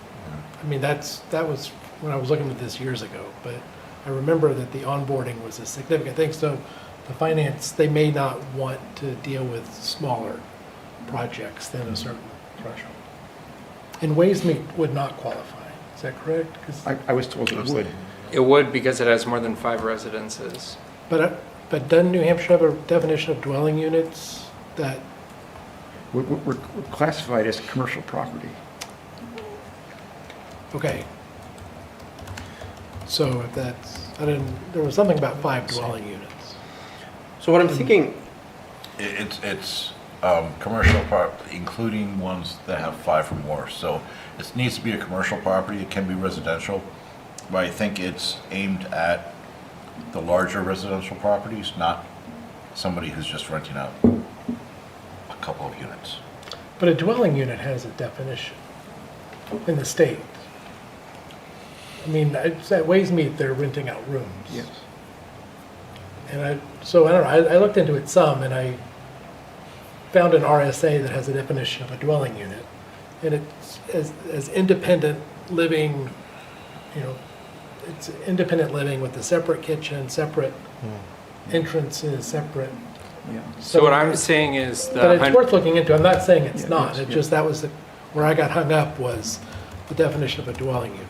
[SPEAKER 6] I mean, that was when I was looking at this years ago, but I remember that the onboarding was a significant thing. So the finance, they may not want to deal with smaller projects than a certain threshold. And Ways Meet would not qualify. Is that correct? 'Cause-
[SPEAKER 4] I was told it would.
[SPEAKER 3] It would, because it has more than 5 residences.
[SPEAKER 6] But doesn't New Hampshire have a definition of dwelling units that,
[SPEAKER 4] We're classified as commercial property.
[SPEAKER 6] okay. So if that's, there was something about 5 dwelling units.
[SPEAKER 1] So what I'm thinking,
[SPEAKER 5] It's commercial including ones that have 5 or more. So it needs to be a commercial property. It can be residential, but I think it's aimed at the larger residential properties, not somebody who's just renting out a couple of units.
[SPEAKER 6] But a dwelling unit has a definition in the state. I mean, at Ways Meet, they're renting out rooms.
[SPEAKER 4] Yes.
[SPEAKER 6] And I don't know, I looked into it some, and I found an RSA that has a definition of a dwelling unit. And it's as independent living, it's independent living with a separate kitchen, separate entrances, separate.
[SPEAKER 4] Yeah.
[SPEAKER 3] So what I'm saying is
[SPEAKER 6] But it's worth looking into. I'm not saying it's
[SPEAKER 4] Yeah,
[SPEAKER 6] not.
[SPEAKER 4] yes,
[SPEAKER 6] It's
[SPEAKER 4] yeah.
[SPEAKER 6] just that was where I got hung up was the definition of a dwelling unit.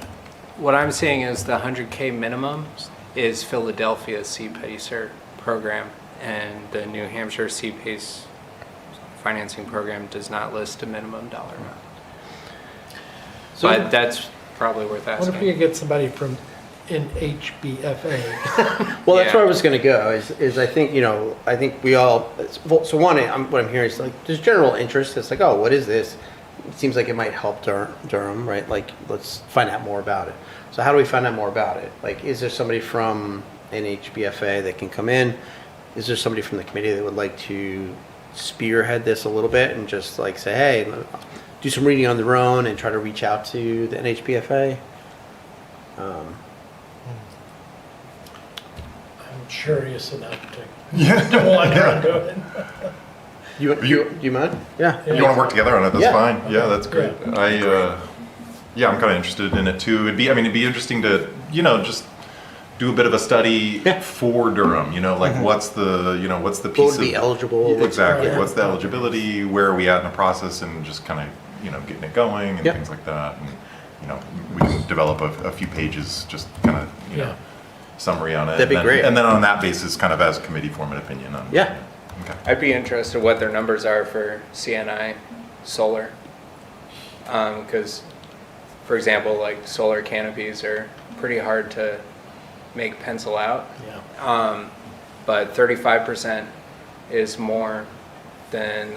[SPEAKER 3] What I'm saying is the 100K minimum is Philadelphia's CPACER program, and the New Hampshire CPACE financing program does not list a minimum dollar amount.
[SPEAKER 1] So-
[SPEAKER 3] But that's probably worth
[SPEAKER 6] I wonder if we
[SPEAKER 3] asking.
[SPEAKER 6] could get somebody from NHBFA.
[SPEAKER 1] well, that's
[SPEAKER 3] Yeah.
[SPEAKER 1] where I was going to go. Is I think I think we all. So one, what I'm hearing is like there's general interest. It's like, oh, what is this? It seems like it might help Durham, right? Like, let's find out more about it. So how do we find out more about it? Like, is there somebody from NHBFA that can come in? Is there somebody from the committee that would like to spearhead this a little bit and just like say, hey, do some reading on their own and try to reach out to the NHBFA?
[SPEAKER 6] I'm curious enough to wander into it.
[SPEAKER 1] You mind? Yeah.
[SPEAKER 2] You want to work together on it, that's
[SPEAKER 1] Yeah.
[SPEAKER 2] fine. Yeah, that's great. Yeah, I'm kind of interested in it too. It'd be interesting to, just do a bit of a study
[SPEAKER 1] Yeah.
[SPEAKER 2] for Durham, like what's the
[SPEAKER 1] What
[SPEAKER 2] piece
[SPEAKER 1] would be
[SPEAKER 2] of.
[SPEAKER 1] eligible?
[SPEAKER 2] Exactly.
[SPEAKER 1] Yeah.
[SPEAKER 2] What's the eligibility? Where are we at in the process? And just kind of, getting it going and
[SPEAKER 1] Yeah.
[SPEAKER 2] things like that. And, we can develop a few pages, just kind of,
[SPEAKER 6] Yeah.
[SPEAKER 2] summary on it.
[SPEAKER 1] That'd be
[SPEAKER 2] and then,
[SPEAKER 1] great.
[SPEAKER 2] And then on that basis, kind of as a committee, form an opinion on.
[SPEAKER 1] Yeah.
[SPEAKER 2] Okay.
[SPEAKER 3] I'd be interested what their numbers are for CNI solar. Because, for example, like solar canopies are pretty hard to make pencil out.
[SPEAKER 6] Yeah.
[SPEAKER 3] But 35% is more than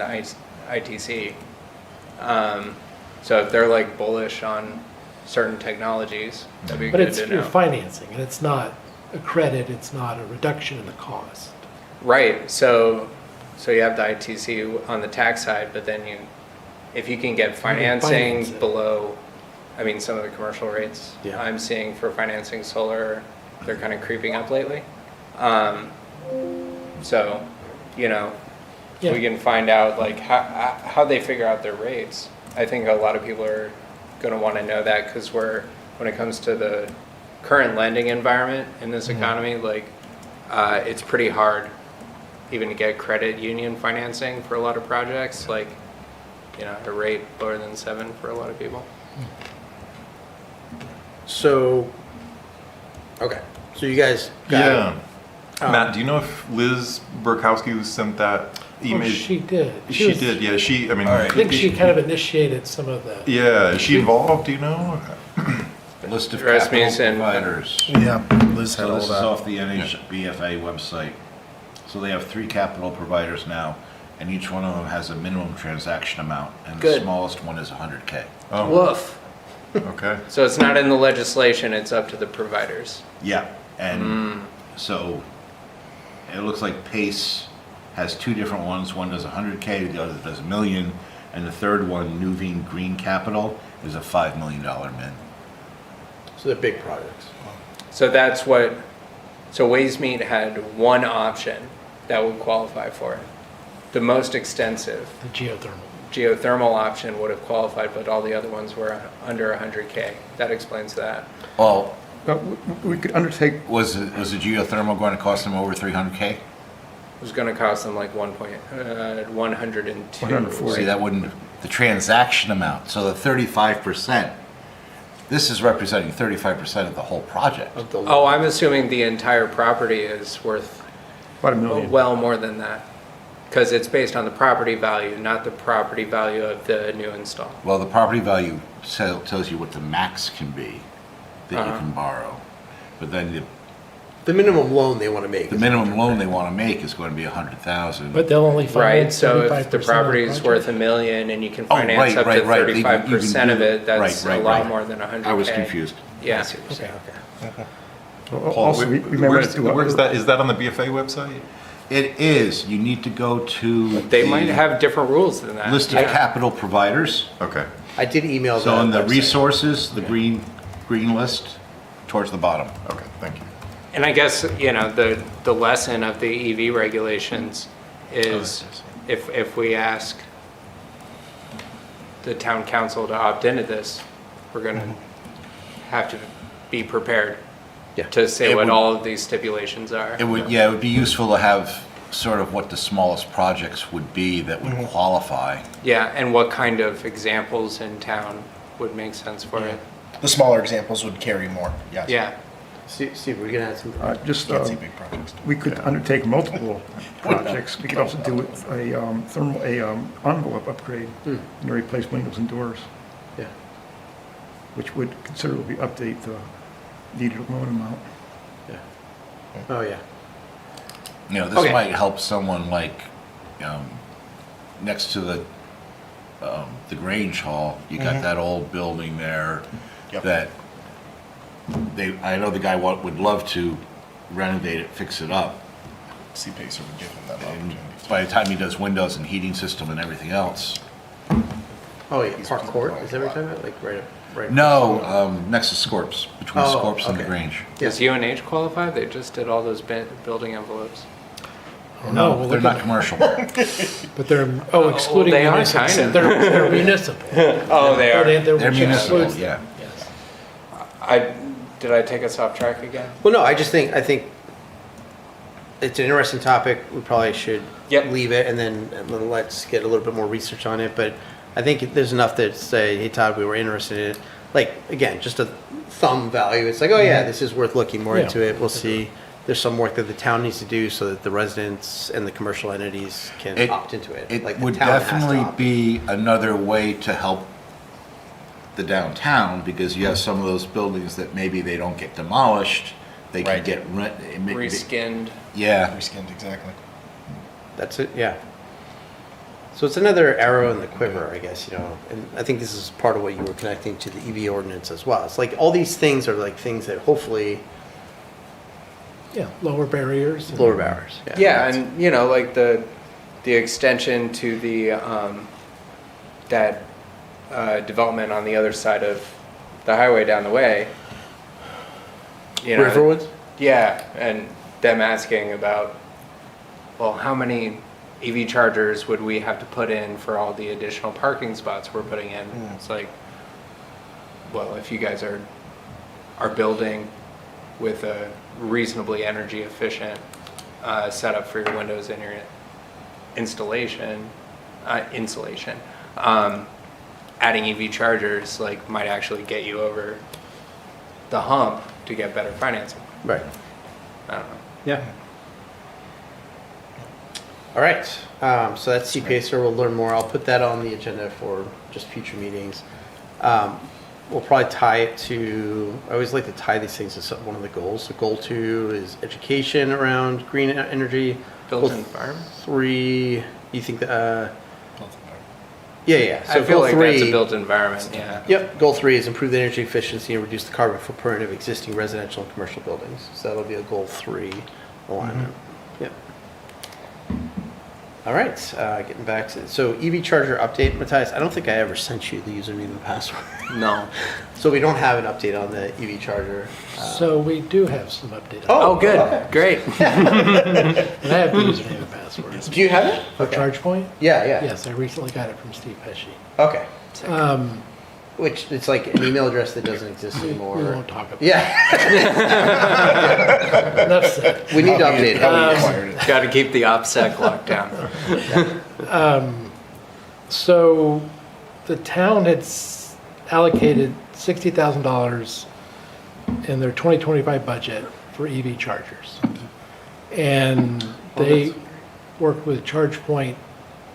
[SPEAKER 3] ITC. So if they're like bullish on certain technologies, that'd be
[SPEAKER 6] But
[SPEAKER 3] good
[SPEAKER 6] it's,
[SPEAKER 3] to
[SPEAKER 6] you're
[SPEAKER 3] know.
[SPEAKER 6] financing, and it's not a credit, it's not a reduction in the cost.
[SPEAKER 3] Right, so you have the ITC on the tax side, but then if you can get financing
[SPEAKER 6] finance it.
[SPEAKER 3] below, I mean, some of the commercial rates
[SPEAKER 1] Yeah.
[SPEAKER 3] I'm seeing for financing solar, they're kind of creeping up lately. So, you know,
[SPEAKER 6] Yeah.
[SPEAKER 3] we can find out like how they figure out their rates. I think a lot of people are going to want to know that because when it comes to the current lending environment in this economy, like it's pretty hard even to get credit union financing for a lot of projects, like, you know, a rate lower than 7 for a lot of people.
[SPEAKER 1] So, okay, so you guys got
[SPEAKER 2] Yeah.
[SPEAKER 1] it.
[SPEAKER 2] Matt, do you know if Liz Burkowski who sent that
[SPEAKER 6] Oh,
[SPEAKER 2] email?
[SPEAKER 6] she did.
[SPEAKER 2] She
[SPEAKER 6] was-
[SPEAKER 2] did, yeah, she, I mean.
[SPEAKER 5] All right.
[SPEAKER 6] I think she kind of initiated some of the,
[SPEAKER 2] Yeah, is she involved, do you know?
[SPEAKER 5] List of
[SPEAKER 3] Rest
[SPEAKER 5] capital
[SPEAKER 3] means in-
[SPEAKER 5] providers.
[SPEAKER 7] Yeah, Liz had
[SPEAKER 5] So
[SPEAKER 7] all
[SPEAKER 5] this is
[SPEAKER 7] that.
[SPEAKER 5] off the NHBFA website. So they have 3 capital providers now, and each one of them has a minimum transaction amount, and the
[SPEAKER 3] Good.
[SPEAKER 5] smallest one is 100K.
[SPEAKER 2] Oh,
[SPEAKER 3] Woof.
[SPEAKER 2] okay.
[SPEAKER 3] So it's not in the legislation, it's up to the providers.
[SPEAKER 5] Yeah, and so it looks like Pace has 2 different ones. One does 100K, the other does 1 million, and the third one, Nuveen Green Capital, is a $5 million min.
[SPEAKER 1] So they're big projects.
[SPEAKER 3] So so Waysmeet had one option that would qualify for it. The most extensive
[SPEAKER 6] the geothermal.
[SPEAKER 3] geothermal option would have qualified, but all the other ones were under 100K. That explains that.
[SPEAKER 5] Well,
[SPEAKER 4] But we could undertake,
[SPEAKER 5] was the geothermal going to cost them over 300K?
[SPEAKER 3] It was going to cost them like 102.
[SPEAKER 4] 140.
[SPEAKER 5] See, that wouldn't, the transaction amount, so the 35%, this is representing 35% of the whole project.
[SPEAKER 1] Of the
[SPEAKER 3] Oh, I'm assuming the entire property is worth
[SPEAKER 4] about $1 million.
[SPEAKER 3] well more than that. Because it's based on the property value, not the property value of the new install.
[SPEAKER 5] Well, the property value tells you what the max can be that you can borrow. But then
[SPEAKER 1] The minimum loan they want to make.
[SPEAKER 5] the
[SPEAKER 1] is
[SPEAKER 5] minimum loan they want to make is going to be 100,000.
[SPEAKER 6] But they'll only
[SPEAKER 3] Right,
[SPEAKER 6] finance
[SPEAKER 3] so
[SPEAKER 6] 75%
[SPEAKER 3] if the
[SPEAKER 6] of
[SPEAKER 3] property is
[SPEAKER 6] project.
[SPEAKER 3] worth $1 million and you can
[SPEAKER 5] Oh,
[SPEAKER 3] finance
[SPEAKER 5] right,
[SPEAKER 3] up
[SPEAKER 5] right,
[SPEAKER 3] to
[SPEAKER 5] right. You can
[SPEAKER 3] 35% of
[SPEAKER 5] do-
[SPEAKER 3] it, that's
[SPEAKER 5] right,
[SPEAKER 3] a lot
[SPEAKER 5] right.
[SPEAKER 3] more than 100K.
[SPEAKER 5] I was confused.
[SPEAKER 3] Yeah.
[SPEAKER 1] Okay, okay.
[SPEAKER 4] Well,
[SPEAKER 2] Paul,
[SPEAKER 4] Also, we may want to do
[SPEAKER 2] where's
[SPEAKER 4] a-
[SPEAKER 2] that, is that on the BFA website?
[SPEAKER 5] It is, you need to go to
[SPEAKER 3] They
[SPEAKER 5] the
[SPEAKER 3] might have different rules than that.
[SPEAKER 5] list of
[SPEAKER 3] Yeah.
[SPEAKER 5] capital providers.
[SPEAKER 2] Okay.
[SPEAKER 1] I did email
[SPEAKER 5] So in the
[SPEAKER 1] website.
[SPEAKER 5] resources, the green list, towards the bottom.
[SPEAKER 2] Okay, thank you.
[SPEAKER 3] And I guess, you know, the lesson of the EV regulations is if we ask the town council to opt into this, we're going to have to be prepared
[SPEAKER 1] Yeah.
[SPEAKER 3] to say
[SPEAKER 5] It
[SPEAKER 3] what
[SPEAKER 5] would-
[SPEAKER 3] all of these stipulations are.
[SPEAKER 5] It would, yeah, it would be useful to have sort of what the smallest projects would be that would qualify.
[SPEAKER 3] Yeah, and what kind of examples in town would make sense for it.
[SPEAKER 7] The smaller examples would carry more, yes.
[SPEAKER 3] Yeah.
[SPEAKER 1] Steve, we're gonna add some.
[SPEAKER 4] Just,
[SPEAKER 7] Can't see big projects.
[SPEAKER 4] we could undertake multiple projects. We could also do a thermal, envelope upgrade and replace windows and doors,
[SPEAKER 1] Yeah.
[SPEAKER 4] which would considerably update the needed loan amount.
[SPEAKER 1] Yeah. Oh, yeah.
[SPEAKER 5] You know, this
[SPEAKER 3] Okay.
[SPEAKER 5] might help someone like, next to the Grange Hall, you got that old building there
[SPEAKER 7] Yep.
[SPEAKER 5] that I know the guy would love to renovate it, fix it up.
[SPEAKER 7] CPACER would give them that
[SPEAKER 5] And
[SPEAKER 7] opportunity.
[SPEAKER 5] by the time he does windows and heating system and everything else.
[SPEAKER 1] Oh, yeah, Park Court, is that what you're talking about? Like right?
[SPEAKER 5] No, next to Scorps, between
[SPEAKER 1] Oh,
[SPEAKER 5] Scorps and the
[SPEAKER 1] okay.
[SPEAKER 5] Grange.
[SPEAKER 3] Does UNH qualify? They just did all those building envelopes.
[SPEAKER 6] No,
[SPEAKER 5] No,
[SPEAKER 6] we'll
[SPEAKER 5] they're
[SPEAKER 6] look
[SPEAKER 5] not
[SPEAKER 6] at-
[SPEAKER 5] commercial.
[SPEAKER 6] But they're, excluding
[SPEAKER 3] they are
[SPEAKER 6] municipal.
[SPEAKER 3] kinda.
[SPEAKER 6] They're municipal.
[SPEAKER 3] Oh, they are.
[SPEAKER 5] They're municipal, yeah.
[SPEAKER 6] Yes.
[SPEAKER 3] Did I take us off track again?
[SPEAKER 1] Well, no, I think it's an interesting topic. We probably should
[SPEAKER 3] Yep.
[SPEAKER 1] leave it and then let's get a little bit more research on it. But I think there's enough to say, hey, Todd, we were interested in it. Like, again, just a thumb value. It's like, oh, yeah, this is worth looking more
[SPEAKER 6] Yeah.
[SPEAKER 1] into it. We'll see. There's some work that the town needs to do so that the residents and the commercial entities can
[SPEAKER 5] It-
[SPEAKER 1] opt into it.
[SPEAKER 5] It
[SPEAKER 1] Like, the
[SPEAKER 5] would
[SPEAKER 1] town has to
[SPEAKER 5] definitely
[SPEAKER 1] opt.
[SPEAKER 5] be another way to help the downtown, because you have some of those buildings that maybe they don't get demolished, they can
[SPEAKER 7] Right.
[SPEAKER 5] get rent.
[SPEAKER 3] Reskinned.
[SPEAKER 5] Yeah,
[SPEAKER 7] Reskinned, exactly.
[SPEAKER 1] That's it, yeah. So it's another arrow in the quiver, I guess, you know, and I think this is part of what you were connecting to the EV ordinance as well. It's like all these things are like things that hopefully
[SPEAKER 6] Yeah, lower barriers. and-
[SPEAKER 1] lower barriers.
[SPEAKER 3] Yeah, and you know, like the extension to the that development on the other side of the highway down the way. You know,
[SPEAKER 1] Riverwoods?
[SPEAKER 3] yeah, and them asking about, well, how many EV chargers would we have to put in for all the additional parking spots we're putting in? It's like, well, if you guys are building with a reasonably energy efficient setup for your windows and your insulation, adding EV chargers like might actually get you over the hump to get better financing.
[SPEAKER 1] Right.
[SPEAKER 3] I don't know.
[SPEAKER 1] Yeah. All right, so that's CPA, so we'll learn more. I'll put that on the agenda for just future meetings. We'll probably tie it to, I always like to tie these things to one of the goals. So goal 2 is education around green energy.
[SPEAKER 3] Built
[SPEAKER 1] Goal
[SPEAKER 3] environment?
[SPEAKER 1] 3, you think that, yeah. So
[SPEAKER 3] I feel
[SPEAKER 1] goal
[SPEAKER 3] like
[SPEAKER 1] 3,
[SPEAKER 3] that's a built environment, yeah.
[SPEAKER 1] Yep, goal 3 is improve the energy efficiency and reduce the carbon footprint of existing residential and commercial buildings. So that'll be a goal 3 alignment. Yep. All right, getting back to, so EV charger update, Matthias, I don't think I ever sent you the username and password.
[SPEAKER 3] No.
[SPEAKER 1] So we don't have an update on the EV charger.
[SPEAKER 6] So we do have some updates.
[SPEAKER 3] Oh, good,
[SPEAKER 1] okay.
[SPEAKER 3] great.
[SPEAKER 6] And I have the username and password.
[SPEAKER 1] Do you have it?
[SPEAKER 6] For ChargePoint?
[SPEAKER 1] Yeah.
[SPEAKER 6] Yes, I recently got it from Steve Pesci.
[SPEAKER 1] Okay.
[SPEAKER 6] Um,
[SPEAKER 1] Which, it's like an email address that doesn't exist
[SPEAKER 6] we
[SPEAKER 1] anymore.
[SPEAKER 6] won't talk about it.
[SPEAKER 1] Yeah,
[SPEAKER 6] Enough said.
[SPEAKER 1] we need to update it.
[SPEAKER 3] Got to keep the OPSEC locked down.
[SPEAKER 6] So the town had allocated $60,000 in their 2025 budget for EV chargers. And they worked with ChargePoint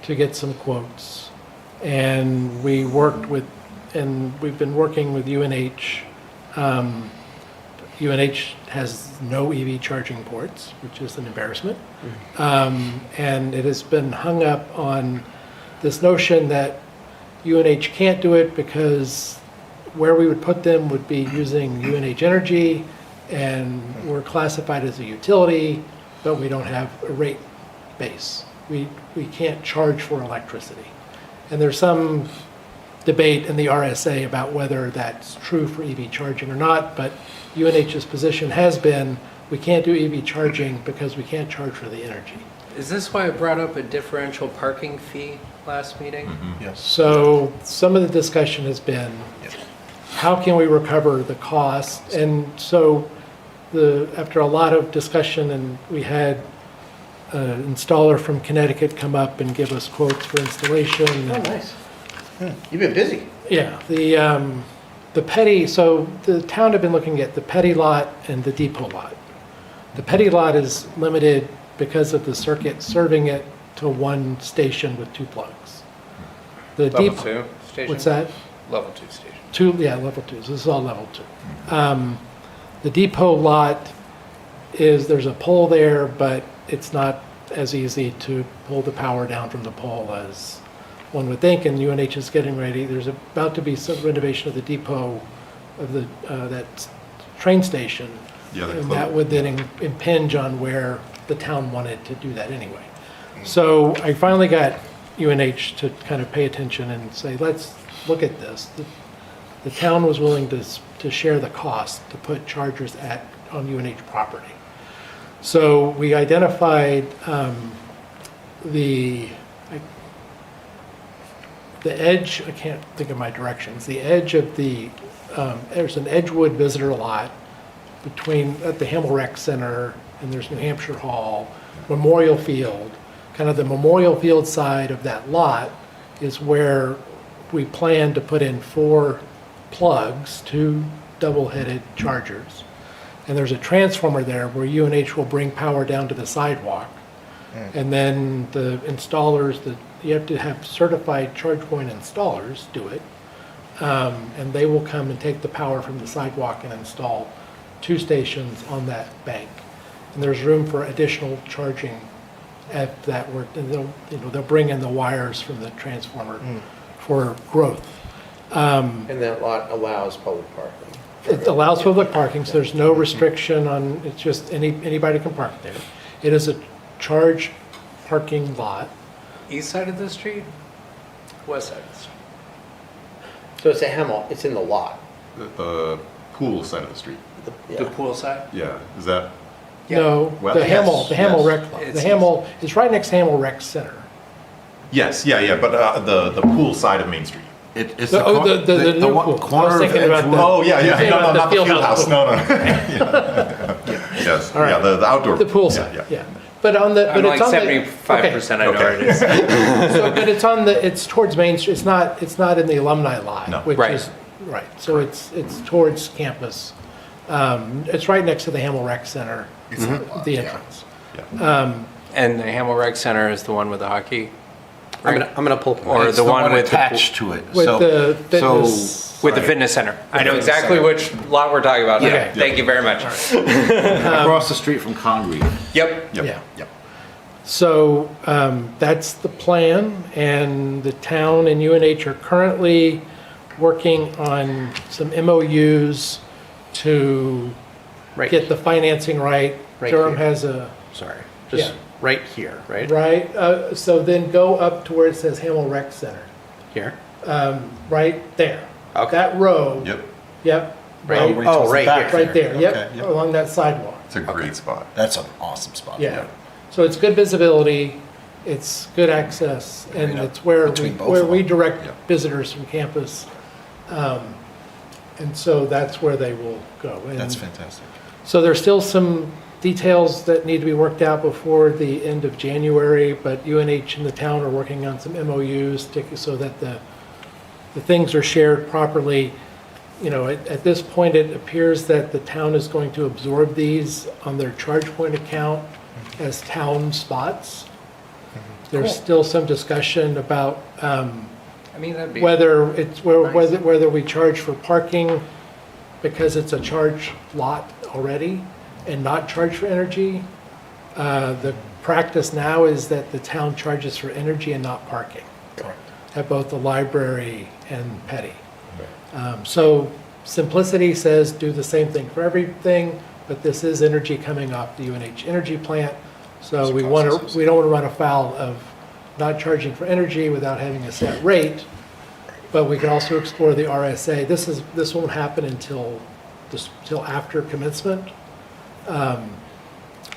[SPEAKER 6] to get some quotes. And we worked with, and we've been working with UNH. UNH has no EV charging ports, which is an embarrassment. And it has been hung up on this notion that UNH can't do it because where we would put them would be using UNH energy, and we're classified as a utility, but we don't have a rate base. We can't charge for electricity. And there's some debate in the RSA about whether that's true for EV charging or not, but UNH's position has been, we can't do EV charging because we can't charge for the energy.
[SPEAKER 3] Is this why I brought up a differential parking fee last meeting?
[SPEAKER 7] Yes.
[SPEAKER 6] So some of the discussion has been, how can we recover the cost? And so after a lot of discussion, and we had an installer from Connecticut come up and give us quotes for installation.
[SPEAKER 1] Oh, nice. You've been busy.
[SPEAKER 6] Yeah, the petty, so the town had been looking at the petty lot and the depot lot. The petty lot is limited because of the circuit serving it to one station with 2 plugs. The
[SPEAKER 3] Level
[SPEAKER 6] depot-
[SPEAKER 3] 2 station?
[SPEAKER 6] What's that?
[SPEAKER 3] Level 2 station.
[SPEAKER 6] Level 2, so this is all level 2. The depot lot there's a pole there, but it's not as easy to pull the power down from the pole as one would think, and UNH is getting ready. There's about to be some renovation of the depot of that train station.
[SPEAKER 2] Yeah, they
[SPEAKER 6] And
[SPEAKER 2] closed-
[SPEAKER 6] that would then impinge on where the town wanted to do that anyway. So I finally got UNH to kind of pay attention and say, let's look at this. The town was willing to share the cost to put chargers on UNH property. So we identified the edge, I can't think of my directions, the edge of there's an Edgewood visitor lot at the Hamel Rec Center, and there's New Hampshire Hall, Memorial Field. Kind of the Memorial Field side of that lot is where we plan to put in 4 plugs, 2 double-headed chargers. And there's a transformer there where UNH will bring power down to the sidewalk. And then the installers, you have to have certified ChargePoint installers do it. And they will come and take the power from the sidewalk and install 2 stations on that bank. And there's room for additional charging at that work. And they'll bring in the wires from the transformer for growth.
[SPEAKER 1] And that lot allows public parking.
[SPEAKER 6] It allows public parking, so there's no restriction on, it's just anybody can park there. It is a charge parking lot.
[SPEAKER 3] East side of the street? West side of the street?
[SPEAKER 1] So it's a Hamel, it's in the lot.
[SPEAKER 2] The pool side of the street.
[SPEAKER 3] The pool side?
[SPEAKER 2] Yeah, is that,
[SPEAKER 6] No,
[SPEAKER 2] Well,
[SPEAKER 6] the
[SPEAKER 2] yes,
[SPEAKER 6] Hamel
[SPEAKER 2] yes.
[SPEAKER 6] Rec Lot.
[SPEAKER 3] It's
[SPEAKER 6] The Hamel, it's right next to Hamel Rec Center.
[SPEAKER 2] yes, yeah, but the pool side of Main Street.
[SPEAKER 5] It's
[SPEAKER 6] The- oh, the new
[SPEAKER 5] one
[SPEAKER 6] pool. I was
[SPEAKER 5] corner of
[SPEAKER 6] thinking about
[SPEAKER 5] Edgewood.
[SPEAKER 6] the-
[SPEAKER 2] Oh, yeah,
[SPEAKER 6] You're
[SPEAKER 2] yeah,
[SPEAKER 6] saying
[SPEAKER 2] no,
[SPEAKER 6] about
[SPEAKER 2] no,
[SPEAKER 6] the
[SPEAKER 2] not the
[SPEAKER 6] field
[SPEAKER 2] field
[SPEAKER 6] house
[SPEAKER 2] house,
[SPEAKER 6] pool.
[SPEAKER 2] no, no. Yes,
[SPEAKER 6] All right.
[SPEAKER 2] yeah, the outdoor.
[SPEAKER 6] The pool
[SPEAKER 2] Yeah,
[SPEAKER 6] side, yeah. But on the,
[SPEAKER 3] I'm
[SPEAKER 6] but
[SPEAKER 3] like
[SPEAKER 6] it's on the.
[SPEAKER 3] 75% I know
[SPEAKER 2] Okay.
[SPEAKER 3] where it is.
[SPEAKER 6] So, but it's on the, it's towards Main Street, it's not in the alumni lot.
[SPEAKER 2] No.
[SPEAKER 6] Which
[SPEAKER 3] Right.
[SPEAKER 6] is, right, so it's towards campus. It's right next to the Hamel Rec Center,
[SPEAKER 7] It's not a lot,
[SPEAKER 6] the
[SPEAKER 7] yeah.
[SPEAKER 6] entrance.
[SPEAKER 3] And the Hamel Rec Center is the one with the hockey?
[SPEAKER 1] I'm gonna pull up.
[SPEAKER 3] Or
[SPEAKER 5] It's
[SPEAKER 3] the one with the
[SPEAKER 5] attached to it.
[SPEAKER 6] With
[SPEAKER 5] So-
[SPEAKER 6] the
[SPEAKER 5] so-
[SPEAKER 6] fitness.
[SPEAKER 3] With the fitness center. I know
[SPEAKER 7] fitness
[SPEAKER 3] exactly
[SPEAKER 7] center.
[SPEAKER 3] which lot we're talking about.
[SPEAKER 6] Yeah.
[SPEAKER 3] Okay, thank you very much.
[SPEAKER 5] Across the street from Congreve.
[SPEAKER 3] Yep.
[SPEAKER 2] Yep.
[SPEAKER 6] Yeah.
[SPEAKER 7] Yep.
[SPEAKER 6] So that's the plan, and the town and UNH are currently working on some MOUs to
[SPEAKER 1] Right.
[SPEAKER 6] get the financing right.
[SPEAKER 1] Right
[SPEAKER 6] Durham
[SPEAKER 1] here.
[SPEAKER 6] has a,
[SPEAKER 1] Sorry, just
[SPEAKER 6] Yeah.
[SPEAKER 1] right here, right?
[SPEAKER 6] right, so then go up to where it says Hamel Rec Center,
[SPEAKER 1] Here?
[SPEAKER 6] right there.
[SPEAKER 1] Okay.
[SPEAKER 6] That row.
[SPEAKER 2] Yep,
[SPEAKER 6] Yep,
[SPEAKER 1] Right,
[SPEAKER 6] right,
[SPEAKER 1] oh, right here.
[SPEAKER 6] right there,
[SPEAKER 2] Okay,
[SPEAKER 6] yep,
[SPEAKER 2] yep.
[SPEAKER 6] along that sidewalk.
[SPEAKER 2] it's a great spot.
[SPEAKER 7] That's an awesome spot.
[SPEAKER 6] Yeah, so it's good visibility, it's good access, and
[SPEAKER 7] Right up
[SPEAKER 6] it's where we,
[SPEAKER 7] between both
[SPEAKER 6] where
[SPEAKER 7] of
[SPEAKER 6] we
[SPEAKER 7] them.
[SPEAKER 6] direct
[SPEAKER 2] Yeah.
[SPEAKER 6] visitors from campus. And so that's where they will go. And
[SPEAKER 7] That's fantastic.
[SPEAKER 6] so there's still some details that need to be worked out before the end of January, but UNH and the town are working on some MOUs so that the things are shared properly. You know, at this point, it appears that the town is going to absorb these on their charge point account as town spots. There's still some discussion about
[SPEAKER 3] I mean, that'd be.
[SPEAKER 6] whether it's,
[SPEAKER 3] Nice.
[SPEAKER 6] whether we charge for parking because it's a charge lot already and not charge for energy. The practice now is that the town charges for energy and not parking
[SPEAKER 7] Correct.
[SPEAKER 6] at both the library and Petty. So simplicity says do the same thing for everything, but this is energy coming off the UNH energy plant. So
[SPEAKER 7] It's
[SPEAKER 6] we
[SPEAKER 7] cost
[SPEAKER 6] want to,
[SPEAKER 7] associated.
[SPEAKER 6] we don't want to run afoul of not charging for energy without having a set rate, but we can also explore the RSA. This won't happen until after commencement,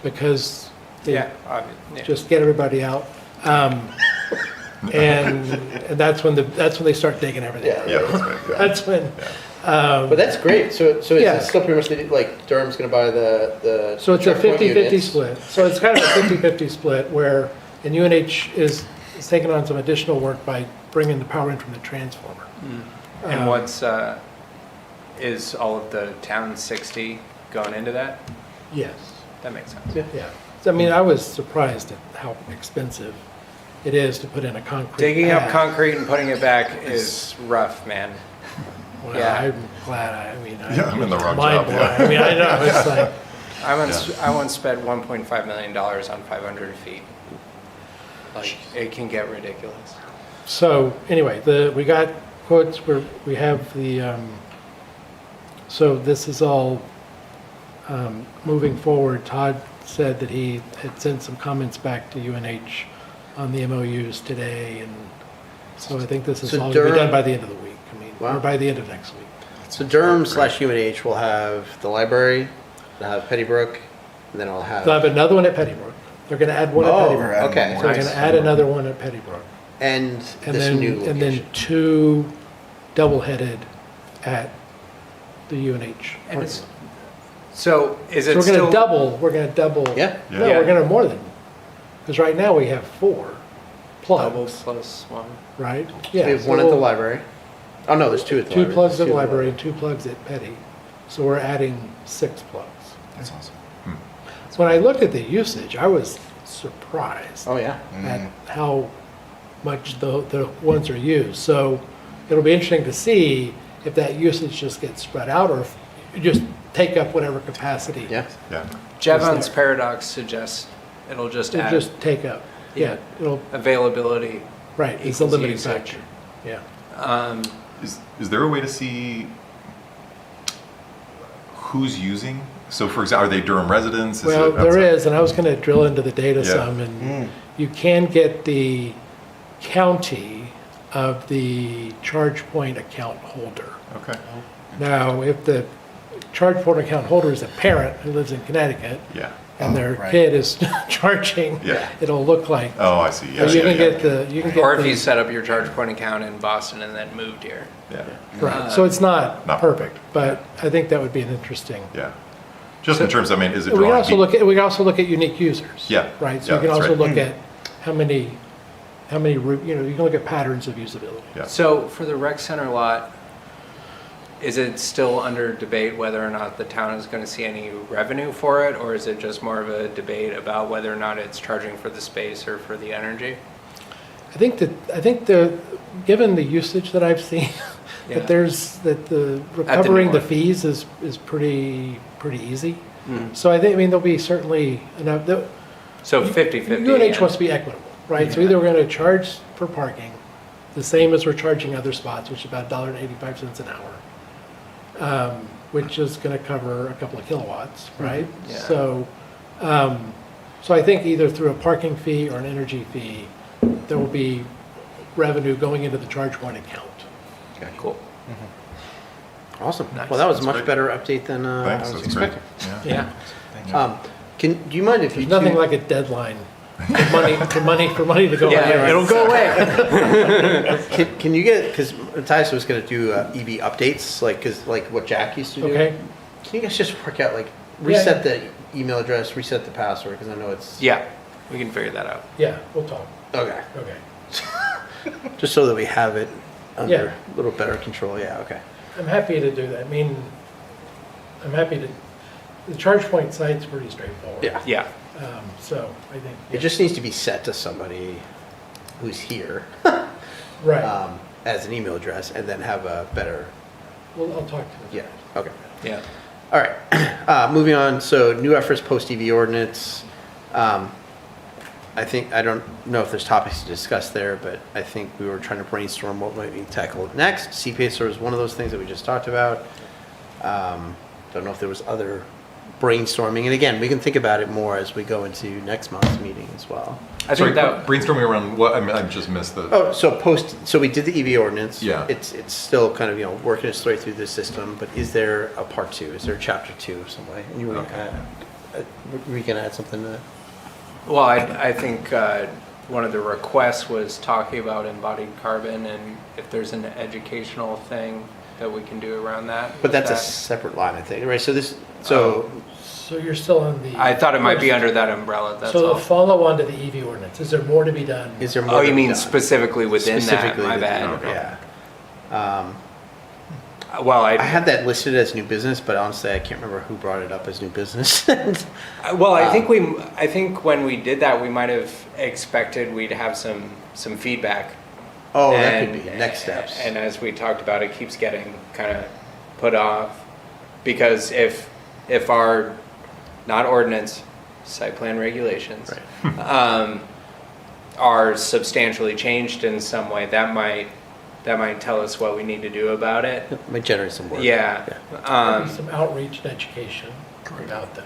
[SPEAKER 6] because they
[SPEAKER 3] Yeah, yeah.
[SPEAKER 6] just get everybody out. And that's when they start digging everything
[SPEAKER 1] Yeah.
[SPEAKER 6] out.
[SPEAKER 2] Yeah, that's right, yeah.
[SPEAKER 6] That's when,
[SPEAKER 1] But that's great, so it's
[SPEAKER 6] Yeah.
[SPEAKER 1] still pretty much, like Durham's gonna buy the.
[SPEAKER 6] so it's a
[SPEAKER 1] checkpoint
[SPEAKER 6] 50/50
[SPEAKER 1] units.
[SPEAKER 6] split. So it's kind of a 50/50 split where, and UNH is taking on some additional work by bringing the power in from the transformer.
[SPEAKER 3] And what's, is all of the town 60 going into that?
[SPEAKER 6] Yes,
[SPEAKER 3] That makes sense.
[SPEAKER 6] yeah. So, I mean, I was surprised at how expensive it is to put in a concrete
[SPEAKER 3] Digging up
[SPEAKER 6] pad.
[SPEAKER 3] concrete and putting it back is rough, man.
[SPEAKER 6] Well,
[SPEAKER 3] yeah.
[SPEAKER 6] I'm glad,
[SPEAKER 2] Yeah, I'm in the wrong
[SPEAKER 6] mind
[SPEAKER 2] job,
[SPEAKER 6] blown.
[SPEAKER 2] yeah.
[SPEAKER 6] I mean, I know, it's like,
[SPEAKER 3] I once spent $1.5 million on 500 feet. Like, it can get ridiculous.
[SPEAKER 6] so, anyway, we got quotes, we have the, so this is all moving forward. Todd said that he had sent some comments back to UNH on the MOUs today, and so I think this is
[SPEAKER 1] So
[SPEAKER 6] all going to be done
[SPEAKER 1] Durham-
[SPEAKER 6] by the end of the week, or
[SPEAKER 1] Wow.
[SPEAKER 6] by the end of next week.
[SPEAKER 1] So Durham/UNH will have the library, they'll have Pettybrook, and then I'll have.
[SPEAKER 6] They'll have another one at Pettybrook. They're going to add one at
[SPEAKER 1] Oh,
[SPEAKER 6] Pettybrook.
[SPEAKER 7] adding
[SPEAKER 1] okay.
[SPEAKER 7] one
[SPEAKER 6] So
[SPEAKER 7] more.
[SPEAKER 6] they're going to add another one at Pettybrook.
[SPEAKER 1] And
[SPEAKER 6] And
[SPEAKER 1] this
[SPEAKER 6] then,
[SPEAKER 1] new
[SPEAKER 6] and then
[SPEAKER 1] location.
[SPEAKER 6] 2 double-headed at the UNH.
[SPEAKER 3] And it's, so is
[SPEAKER 6] So
[SPEAKER 3] it
[SPEAKER 6] we're
[SPEAKER 3] still?
[SPEAKER 6] we're gonna double.
[SPEAKER 1] Yeah.
[SPEAKER 6] No,
[SPEAKER 3] Yeah.
[SPEAKER 6] we're gonna more than, because right now we have 4
[SPEAKER 3] Double
[SPEAKER 6] plugs,
[SPEAKER 3] plus one.
[SPEAKER 6] right?
[SPEAKER 1] We
[SPEAKER 6] Yeah.
[SPEAKER 1] have
[SPEAKER 6] so
[SPEAKER 1] one at the
[SPEAKER 6] we'll-
[SPEAKER 1] library. Oh, no, there's 2 at the
[SPEAKER 6] 2
[SPEAKER 1] library.
[SPEAKER 6] plugs at
[SPEAKER 1] There's
[SPEAKER 6] the
[SPEAKER 1] 2
[SPEAKER 6] library and 2 plugs at Petty. So we're adding 6 plugs.
[SPEAKER 7] That's awesome.
[SPEAKER 6] So when I looked at the usage, I was surprised
[SPEAKER 1] Oh, yeah.
[SPEAKER 6] at how much the ones are used. So it'll be interesting to see if that usage just gets spread out or if you just take up whatever capacity.
[SPEAKER 1] Yeah.
[SPEAKER 2] Yeah.
[SPEAKER 3] Jevons
[SPEAKER 6] there.
[SPEAKER 3] paradox suggests it'll just
[SPEAKER 6] It'll
[SPEAKER 3] add
[SPEAKER 6] just take up. Yeah, it'll,
[SPEAKER 3] availability.
[SPEAKER 6] right, it's a
[SPEAKER 3] equals
[SPEAKER 6] limiting
[SPEAKER 3] usage.
[SPEAKER 6] factor. Yeah.
[SPEAKER 2] Is there a way to see who's using? So for example, are they Durham residents? Is
[SPEAKER 6] Well,
[SPEAKER 2] it
[SPEAKER 6] there
[SPEAKER 2] outside?
[SPEAKER 6] is, and I was going to drill into the data
[SPEAKER 2] Yeah.
[SPEAKER 6] some, and you can get the county of the charge point account holder.
[SPEAKER 2] Okay.
[SPEAKER 6] Now, if the charge point account holder is a parent who lives in Connecticut,
[SPEAKER 2] Yeah.
[SPEAKER 6] and their
[SPEAKER 7] right.
[SPEAKER 6] kid is charging,
[SPEAKER 2] Yeah.
[SPEAKER 6] it'll look like,
[SPEAKER 2] Oh, I see.
[SPEAKER 6] so
[SPEAKER 2] Yeah.
[SPEAKER 6] you
[SPEAKER 2] yeah,
[SPEAKER 6] can
[SPEAKER 2] yeah.
[SPEAKER 6] get the, you can get
[SPEAKER 3] Or if
[SPEAKER 6] the-
[SPEAKER 3] you set up your charge point account in Boston and then moved here.
[SPEAKER 2] Yeah.
[SPEAKER 6] right, so it's not
[SPEAKER 2] Not
[SPEAKER 6] perfect, but I think that would be an interesting.
[SPEAKER 2] Yeah. Just in terms, I mean, is it
[SPEAKER 6] We can
[SPEAKER 2] drawing?
[SPEAKER 6] also look at, we can also look at unique users.
[SPEAKER 2] Yeah.
[SPEAKER 6] Right, so
[SPEAKER 2] Yeah,
[SPEAKER 6] you can
[SPEAKER 2] that's
[SPEAKER 6] also
[SPEAKER 2] right.
[SPEAKER 6] look at how many, you know, you can look at patterns of usability.
[SPEAKER 2] Yeah.
[SPEAKER 3] So for the rec center lot, is it still under debate whether or not the town is going to see any revenue for it? Or is it just more of a debate about whether or not it's charging for the space or for the energy?
[SPEAKER 6] I think given the usage that I've seen,
[SPEAKER 3] Yeah.
[SPEAKER 6] that the recovering the
[SPEAKER 3] north.
[SPEAKER 6] fees is pretty easy. So I think, I mean, there'll be certainly enough,
[SPEAKER 3] So 50/50.
[SPEAKER 6] UNH wants to be equitable, right? So either we're gonna charge for parking, the same as we're charging other spots, which is about $1.85 an hour, which is gonna cover a couple of kilowatts, right?
[SPEAKER 3] Yeah.
[SPEAKER 6] So, so I think either through a parking fee or an energy fee, there will be revenue going into the charge point account.
[SPEAKER 3] Cool.
[SPEAKER 1] Awesome.
[SPEAKER 3] Nice.
[SPEAKER 1] Well, that was a
[SPEAKER 2] That's
[SPEAKER 1] much
[SPEAKER 2] great.
[SPEAKER 1] better update than I
[SPEAKER 2] Thanks.
[SPEAKER 1] was
[SPEAKER 2] That's great.
[SPEAKER 1] expecting.
[SPEAKER 2] Yeah.
[SPEAKER 3] Yeah.
[SPEAKER 1] Do you mind if you
[SPEAKER 6] There's nothing
[SPEAKER 1] two-
[SPEAKER 6] like a deadline for money to go
[SPEAKER 3] Yeah,
[SPEAKER 6] away.
[SPEAKER 3] it'll go away.
[SPEAKER 1] can you get, because Matthias was going to do EV updates, like what Jack used to do.
[SPEAKER 6] Okay.
[SPEAKER 1] Can you guys just work out, like, reset the email address, reset the password, because I know it's.
[SPEAKER 3] Yeah, we can figure that out.
[SPEAKER 6] Yeah, we'll talk.
[SPEAKER 1] Okay.
[SPEAKER 6] Okay.
[SPEAKER 1] Just so that we have it under
[SPEAKER 6] Yeah.
[SPEAKER 1] a little better control. Yeah, okay.
[SPEAKER 6] I'm happy to do that. I mean, I'm happy to, the charge point site's pretty straightforward.
[SPEAKER 1] Yeah.
[SPEAKER 3] Yeah.
[SPEAKER 6] So I think.
[SPEAKER 1] It just needs to be set to somebody who's here
[SPEAKER 6] Right.
[SPEAKER 1] as an email address and then have a better.
[SPEAKER 6] Well, I'll talk to them.
[SPEAKER 1] Yeah. Okay.
[SPEAKER 3] Yeah.
[SPEAKER 1] All right. Moving on. So new efforts post EV ordinance. I don't know if there's topics to discuss there, but I think we were trying to brainstorm what might be tackled next. CPACER is one of those things that we just talked about. Don't know if there was other brainstorming. And again, we can think about it more as we go into next month's meeting as well.
[SPEAKER 3] I
[SPEAKER 2] Sorry,
[SPEAKER 3] think that,
[SPEAKER 2] brainstorming around what? I just missed the.
[SPEAKER 1] Oh, so we did the EV ordinance.
[SPEAKER 2] Yeah.
[SPEAKER 1] It's still kind of, working its way through the system, but is there a part two? Is there a chapter two of some way? And you were gonna add something to that?
[SPEAKER 3] well, I think one of the requests was talking about embodied carbon and if there's an educational thing that we can do around that.
[SPEAKER 1] But that's a
[SPEAKER 3] That-
[SPEAKER 1] separate line, I think, right? So
[SPEAKER 6] So you're still on the.
[SPEAKER 3] I thought it might be under that umbrella, that's
[SPEAKER 6] So
[SPEAKER 3] all.
[SPEAKER 6] the follow-on to the EV ordinance, is there more to be done?
[SPEAKER 1] is there more?
[SPEAKER 3] Oh,
[SPEAKER 1] to
[SPEAKER 3] you
[SPEAKER 1] be
[SPEAKER 3] mean
[SPEAKER 1] done?
[SPEAKER 3] specifically within that,
[SPEAKER 1] Specifically
[SPEAKER 3] my
[SPEAKER 1] within-
[SPEAKER 3] bad.
[SPEAKER 1] Yeah.
[SPEAKER 3] Well,
[SPEAKER 1] I had that listed as new business, but honestly, I can't remember who brought it up as new business.
[SPEAKER 3] Well, I think when we did that, we might have expected we'd have some feedback.
[SPEAKER 1] Oh, that could
[SPEAKER 3] And-
[SPEAKER 1] be next steps.
[SPEAKER 3] And as we talked about, it keeps getting kind of put off because if our not ordinance, site plan regulations are substantially changed in some way, that might tell us what we need to do about it.
[SPEAKER 1] Might generate some work.
[SPEAKER 3] Yeah.
[SPEAKER 6] There'll be some outreach and education about that.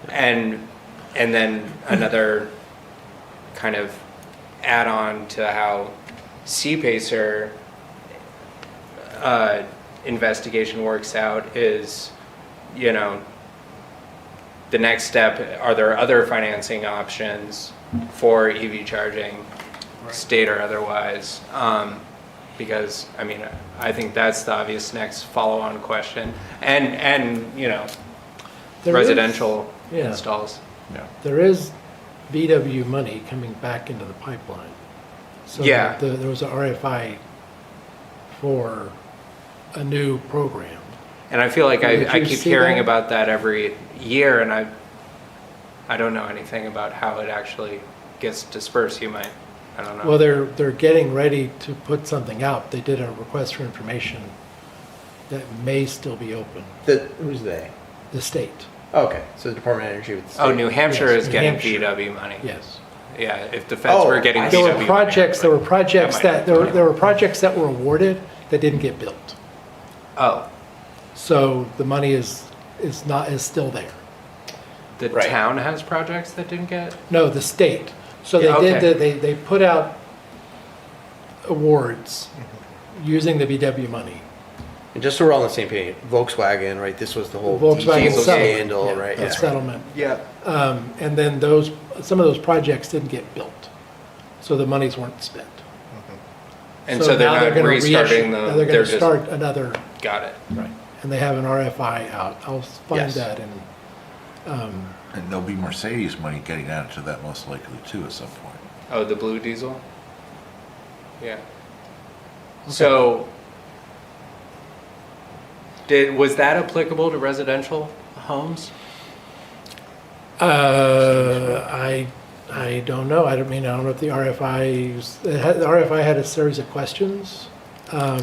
[SPEAKER 3] And then another kind of add-on to how CPACER investigation works out is, the next step, are there other financing options for EV charging, state or otherwise? Because, I think that's the obvious next follow-on question. And
[SPEAKER 6] There is-
[SPEAKER 3] residential
[SPEAKER 6] yeah.
[SPEAKER 3] installs.
[SPEAKER 2] Yeah.
[SPEAKER 6] There is VW money coming back into the pipeline. So
[SPEAKER 3] Yeah.
[SPEAKER 6] there was a RFI for a new program.
[SPEAKER 3] And I feel like
[SPEAKER 6] Did
[SPEAKER 3] I
[SPEAKER 6] you
[SPEAKER 3] keep
[SPEAKER 6] see
[SPEAKER 3] hearing
[SPEAKER 6] that?
[SPEAKER 3] about that every year, and I don't know anything about how it actually gets dispersed. You might I don't know.
[SPEAKER 6] Well, they're getting ready to put something out. They did a request for information that may still be open.
[SPEAKER 1] Who's they?
[SPEAKER 6] The state,
[SPEAKER 1] Okay, so the Department of Energy with the state.
[SPEAKER 3] Oh, New Hampshire
[SPEAKER 6] Yes,
[SPEAKER 3] is
[SPEAKER 6] New
[SPEAKER 3] getting
[SPEAKER 6] Hampshire.
[SPEAKER 3] VW money.
[SPEAKER 6] yes.
[SPEAKER 3] Yeah, if the feds
[SPEAKER 1] Oh,
[SPEAKER 3] were getting
[SPEAKER 1] I
[SPEAKER 3] VW
[SPEAKER 1] see.
[SPEAKER 6] There
[SPEAKER 3] money.
[SPEAKER 6] were projects, there were projects
[SPEAKER 3] That might-
[SPEAKER 6] that, there were projects that were awarded that didn't get built.
[SPEAKER 3] Oh,
[SPEAKER 6] So the money is still there.
[SPEAKER 3] the
[SPEAKER 1] Right.
[SPEAKER 3] town has projects that didn't get?
[SPEAKER 6] No, the state. So
[SPEAKER 3] Yeah,
[SPEAKER 6] they
[SPEAKER 3] okay.
[SPEAKER 6] did, they put out awards using the VW money.
[SPEAKER 1] And just so we're all on the same page, Volkswagen, right? This was the whole
[SPEAKER 6] Volkswagen
[SPEAKER 1] diesel
[SPEAKER 6] settlement.
[SPEAKER 1] scandal,
[SPEAKER 6] Yeah,
[SPEAKER 1] right?
[SPEAKER 6] the
[SPEAKER 1] Yeah.
[SPEAKER 6] settlement.
[SPEAKER 3] Yeah.
[SPEAKER 6] And then some of those projects didn't get built. So the monies weren't spent.
[SPEAKER 3] And so they're
[SPEAKER 6] now
[SPEAKER 3] not
[SPEAKER 6] gonna
[SPEAKER 3] restarting
[SPEAKER 6] reissue-
[SPEAKER 3] them,
[SPEAKER 6] They're
[SPEAKER 3] they're
[SPEAKER 6] gonna
[SPEAKER 3] just,
[SPEAKER 6] start another,
[SPEAKER 3] got it.
[SPEAKER 6] right, and they have an RFI out. I'll find
[SPEAKER 1] Yes.
[SPEAKER 6] that and,
[SPEAKER 5] And there'll be Mercedes money getting out to that most likely too at some point.
[SPEAKER 3] Oh, the blue diesel? Yeah. So, was that applicable to residential homes?
[SPEAKER 6] I don't know. I don't know if the RFI, the RFI had a series of questions. I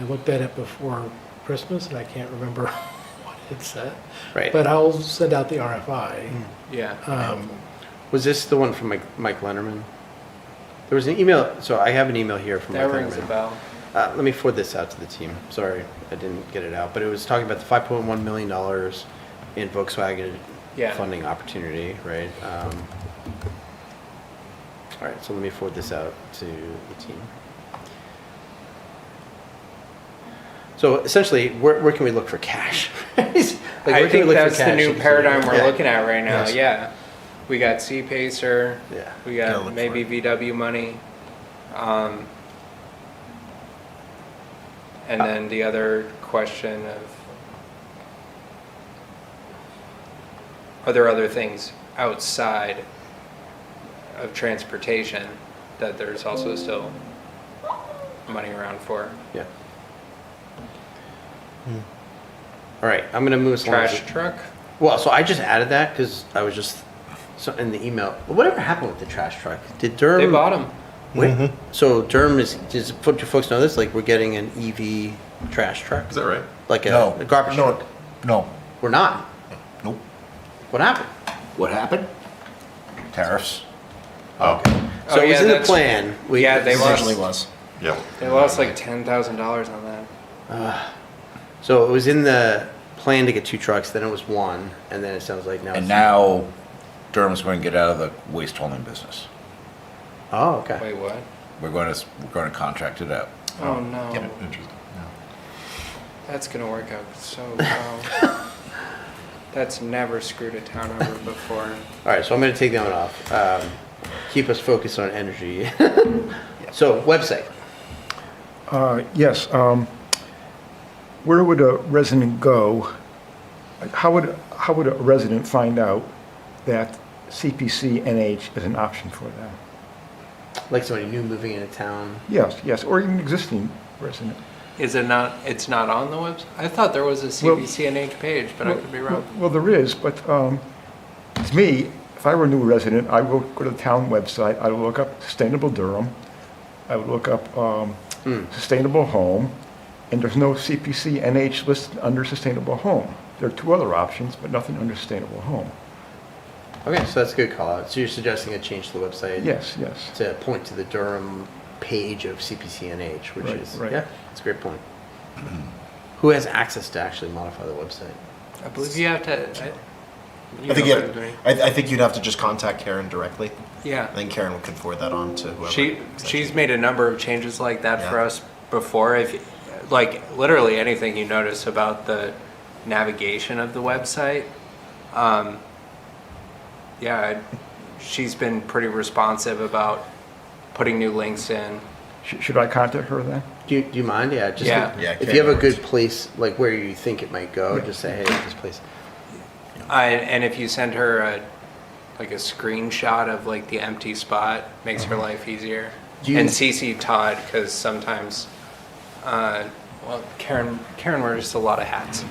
[SPEAKER 6] looked at it before Christmas and I can't remember what it said.
[SPEAKER 1] Right.
[SPEAKER 6] But I'll send out the RFI.
[SPEAKER 3] Yeah.
[SPEAKER 1] Was this the one from Mike Lennerman? There was an email, so I have an email here from
[SPEAKER 3] That
[SPEAKER 1] Mike
[SPEAKER 3] rings a
[SPEAKER 1] Lennerman.
[SPEAKER 3] bell.
[SPEAKER 1] Let me forward this out to the team. Sorry, I didn't get it out, but it was talking about the $5.1 million in Volkswagen
[SPEAKER 3] Yeah.
[SPEAKER 1] funding opportunity, right? All right, so let me forward this out to the team. So essentially, where can we look for cash? Like, where
[SPEAKER 3] I
[SPEAKER 1] can we
[SPEAKER 3] think
[SPEAKER 1] look for
[SPEAKER 3] that's the
[SPEAKER 1] cash
[SPEAKER 3] new
[SPEAKER 1] in
[SPEAKER 3] paradigm
[SPEAKER 1] Missouri?
[SPEAKER 3] we're
[SPEAKER 1] Yeah.
[SPEAKER 3] looking at right now,
[SPEAKER 1] Yes.
[SPEAKER 3] yeah. We got C-Pacer,
[SPEAKER 1] Yeah.
[SPEAKER 3] we
[SPEAKER 7] Gotta
[SPEAKER 3] got
[SPEAKER 7] look
[SPEAKER 3] maybe
[SPEAKER 7] for
[SPEAKER 3] VW money. And then the other question of, are there other things outside of transportation that there's also still money around for?
[SPEAKER 1] Yeah. All right, I'm gonna move us along.
[SPEAKER 3] Trash truck?
[SPEAKER 1] Well, so I just added that because I was just so in the email. Whatever happened with the trash truck? Did Durham?
[SPEAKER 3] They bought them.
[SPEAKER 1] Wait, so Durham is? Does folks know this? Like we're getting an EV trash truck,
[SPEAKER 2] Is that right?
[SPEAKER 1] like a,
[SPEAKER 5] No.
[SPEAKER 1] a garbage
[SPEAKER 7] No,
[SPEAKER 1] truck.
[SPEAKER 5] No.
[SPEAKER 1] We're not.
[SPEAKER 5] Nope.
[SPEAKER 1] What happened?
[SPEAKER 5] What happened? Tariffs.
[SPEAKER 2] Oh,
[SPEAKER 1] So
[SPEAKER 3] Oh,
[SPEAKER 1] it was
[SPEAKER 3] yeah,
[SPEAKER 1] in the
[SPEAKER 3] that's-
[SPEAKER 1] plan.
[SPEAKER 3] yeah, they
[SPEAKER 7] it
[SPEAKER 3] lost-
[SPEAKER 7] originally was.
[SPEAKER 2] yeah.
[SPEAKER 3] They lost like $10,000 on that.
[SPEAKER 1] So it was in the plan to get 2 trucks. Then it was 1, and then it sounds like now.
[SPEAKER 5] And
[SPEAKER 1] it's-
[SPEAKER 5] now Durham's going to get out of the waste hauling business.
[SPEAKER 1] Oh, okay.
[SPEAKER 3] Wait, what?
[SPEAKER 5] We're going to contract it out.
[SPEAKER 3] Oh, no.
[SPEAKER 2] Interesting.
[SPEAKER 3] That's gonna work out so well. That's never screwed a town over before.
[SPEAKER 1] All right, so I'm going to take that one off. Keep us focused on energy. So website.
[SPEAKER 4] Yes, where would a resident go? How would a resident find out that CPC NH is an option for them?
[SPEAKER 1] Like somebody new moving into town.
[SPEAKER 4] Yes, or even existing resident.
[SPEAKER 3] Is it not, it's not on the website? I thought there was a CBCNH page, but I could be wrong.
[SPEAKER 4] Well, there is, but to me, if I were a new resident, I would go to the town website, I would look up Sustainable Durham, I would look up Sustainable Home, and there's no CPC NH listed under Sustainable Home. There are 2 other options, but nothing under Sustainable Home.
[SPEAKER 1] Okay, so that's a good call out. So you're suggesting a change to the website?
[SPEAKER 4] Yes.
[SPEAKER 1] To point to the Durham page of CPCNH, which
[SPEAKER 4] Right,
[SPEAKER 1] is,
[SPEAKER 4] right.
[SPEAKER 1] yeah, that's a great point. Who has access to actually modify the website?
[SPEAKER 3] I believe you have to.
[SPEAKER 7] I think I think you'd have to just contact Karen directly.
[SPEAKER 3] Yeah.
[SPEAKER 7] I think Karen could forward that on to whoever.
[SPEAKER 3] She's made a number of changes like that for
[SPEAKER 7] Yeah.
[SPEAKER 3] us before. If like literally anything you notice about the navigation of the website, she's been pretty responsive about putting new links in.
[SPEAKER 4] Should I contact her then?
[SPEAKER 1] Do you mind? Yeah, just
[SPEAKER 3] Yeah.
[SPEAKER 7] Yeah,
[SPEAKER 1] if you have a
[SPEAKER 7] Karen
[SPEAKER 1] good place, like where you think it might go, just say, hey, this place.
[SPEAKER 3] And if you send her a screenshot of like the empty spot, makes her life easier.
[SPEAKER 1] Do you-
[SPEAKER 3] And CC Todd, because sometimes, Karen wears a lot of hats.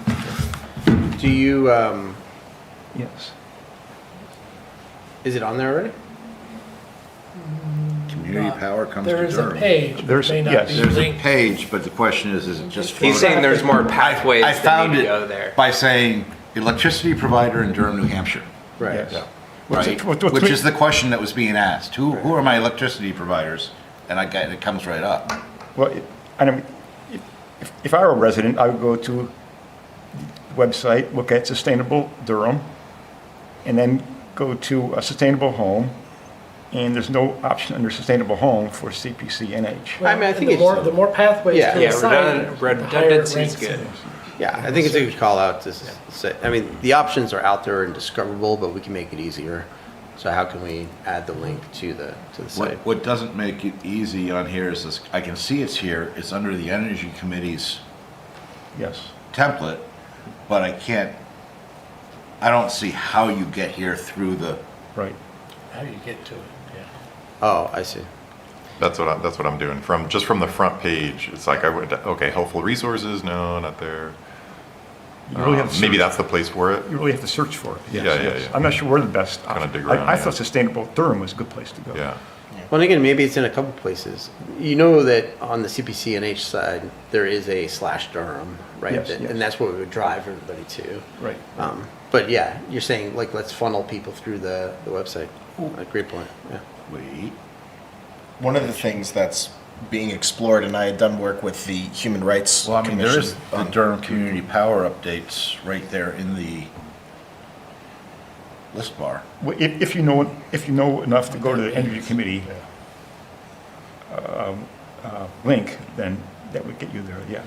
[SPEAKER 1] Do you,
[SPEAKER 4] Yes.
[SPEAKER 1] is it on there already?
[SPEAKER 5] Community Power comes to
[SPEAKER 6] There is a
[SPEAKER 5] Durham.
[SPEAKER 6] page, but
[SPEAKER 4] There's-
[SPEAKER 6] it may not
[SPEAKER 4] yes,
[SPEAKER 6] be
[SPEAKER 5] There's a
[SPEAKER 6] linked.
[SPEAKER 5] page, but the question is it just?
[SPEAKER 3] He's saying there's more pathways
[SPEAKER 5] I
[SPEAKER 3] that
[SPEAKER 5] found
[SPEAKER 3] need to
[SPEAKER 5] it
[SPEAKER 3] go there.
[SPEAKER 5] by saying electricity provider in Durham, New Hampshire,
[SPEAKER 1] Right.
[SPEAKER 4] Yes.
[SPEAKER 5] right?
[SPEAKER 4] What's
[SPEAKER 5] Which is the question that was being asked. Who are my electricity providers? And it comes right up.
[SPEAKER 4] Well, I mean, if I were a resident, I would go to the website, look at Sustainable Durham, and then go to a Sustainable Home, and there's no option under Sustainable Home for CPC NH.
[SPEAKER 1] I mean, I think
[SPEAKER 6] The more pathways
[SPEAKER 1] Yeah.
[SPEAKER 6] to
[SPEAKER 3] Yeah,
[SPEAKER 6] the site, the higher it
[SPEAKER 3] redundancy is
[SPEAKER 6] ranks.
[SPEAKER 3] good.
[SPEAKER 1] Yeah, I think it's a good call out to say, I mean, the options are out there and discoverable, but we can make it easier. So how can we add the link to the site?
[SPEAKER 5] What doesn't make it easy on here is this, I can see it's here, it's under the Energy Committee's
[SPEAKER 4] Yes.
[SPEAKER 5] template, but I don't see how you get here through the,
[SPEAKER 4] Right.
[SPEAKER 6] How do you get to it? Yeah.
[SPEAKER 1] Oh, I see.
[SPEAKER 2] That's what I'm doing from the front page. It's like I went to, okay, helpful resources. No, not there.
[SPEAKER 4] You really have to
[SPEAKER 2] Maybe
[SPEAKER 4] search-
[SPEAKER 2] that's the place for it.
[SPEAKER 4] You really have to search for it. Yes,
[SPEAKER 2] Yeah,
[SPEAKER 4] yes.
[SPEAKER 2] yeah.
[SPEAKER 4] I'm not sure where the best
[SPEAKER 2] Kinda
[SPEAKER 4] option.
[SPEAKER 2] dig around,
[SPEAKER 4] I
[SPEAKER 2] yeah.
[SPEAKER 4] thought Sustainable Durham was a good place to go.
[SPEAKER 2] Yeah.
[SPEAKER 1] Well, and again, maybe it's in a couple places. You know that on the CPCNH side, there is a /Durham, right?
[SPEAKER 4] Yes, yes.
[SPEAKER 1] And that's what we would drive everybody to.
[SPEAKER 4] Right.
[SPEAKER 1] But yeah, you're saying like let's funnel people through the website. Great point. Yeah.
[SPEAKER 5] wait,
[SPEAKER 7] One of the things that's being explored, and I had done work with the Human Rights
[SPEAKER 5] well, I mean, there
[SPEAKER 7] Commission.
[SPEAKER 5] is the Durham Community Power updates right there in the list bar.
[SPEAKER 4] Well, if you know enough to go to the Energy Committee link, then that would get you there, yes.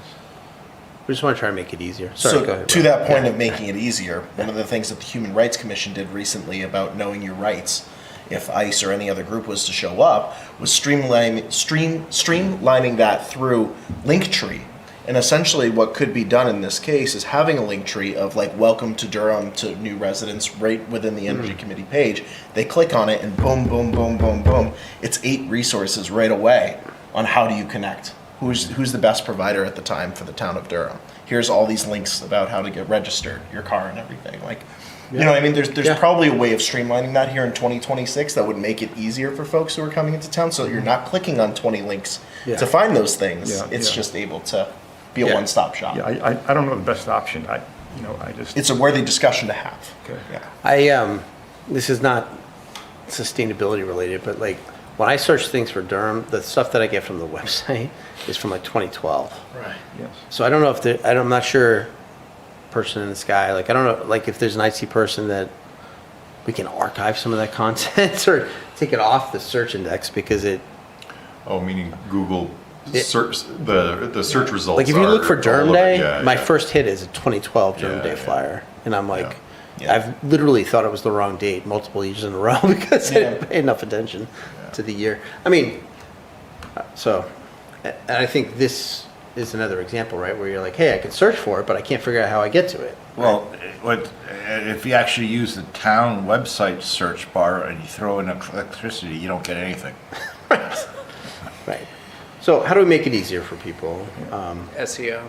[SPEAKER 1] We just want to try and make it easier. Sorry,
[SPEAKER 7] So
[SPEAKER 1] go ahead.
[SPEAKER 7] to
[SPEAKER 1] Rob.
[SPEAKER 7] that point
[SPEAKER 1] Yeah.
[SPEAKER 7] of making it easier, one of the things that the Human Rights Commission did recently about knowing your rights, if ICE or any other group was to show up, was streamlining that through Linktree. And essentially what could be done in this case is having a link tree of like welcome to Durham to new residents right within the Energy Committee page. They click on it and boom, boom, boom, boom, boom. It's 8 resources right away on how do you connect. Who's the best provider at the time for the town of Durham? Here's all these links about how to get registered, your car and everything. Like, you know what I mean? There's
[SPEAKER 1] Yeah.
[SPEAKER 7] probably a way of streamlining that here in 2026 that would make it easier for folks who are coming into town so that you're not clicking on 20 links
[SPEAKER 1] Yeah.
[SPEAKER 7] to find those things.
[SPEAKER 4] Yeah,
[SPEAKER 7] It's
[SPEAKER 4] yeah.
[SPEAKER 7] just able to be a
[SPEAKER 1] Yeah.
[SPEAKER 7] one-stop shop.
[SPEAKER 4] Yeah, I don't know the best option. I just.
[SPEAKER 7] It's a worthy discussion to have.
[SPEAKER 4] Okay.
[SPEAKER 7] Yeah.
[SPEAKER 1] This is not sustainability related, but like when I search things for Durham, the stuff that I get from the website is from like 2012.
[SPEAKER 6] Right.
[SPEAKER 4] Yes.
[SPEAKER 1] So I don't know if I'm not sure, person in the sky, like I don't know, like if there's an IT person that we can archive some of that content or take it off the search index because it,
[SPEAKER 2] Oh, meaning Google
[SPEAKER 1] It-
[SPEAKER 2] search the search results.
[SPEAKER 1] like if you look
[SPEAKER 2] are
[SPEAKER 1] for
[SPEAKER 2] all
[SPEAKER 1] Durham
[SPEAKER 2] over-
[SPEAKER 1] Day,
[SPEAKER 2] yeah,
[SPEAKER 1] my
[SPEAKER 2] yeah.
[SPEAKER 1] first hit is a 2012 Durham
[SPEAKER 2] Yeah,
[SPEAKER 1] Day
[SPEAKER 2] yeah.
[SPEAKER 1] flyer. And I'm like,
[SPEAKER 7] Yeah.
[SPEAKER 1] I've literally thought it was the wrong date multiple years in a row because I didn't
[SPEAKER 7] Yeah.
[SPEAKER 1] pay enough attention to the year. I mean, and I think this is another example, right? Where you're like, hey, I can search for it, but I can't figure out how I get to it.
[SPEAKER 5] Well, if you actually use the town website search bar and you throw in electricity, you don't get anything.
[SPEAKER 1] Right. So how do we make it easier for people?
[SPEAKER 3] SEO.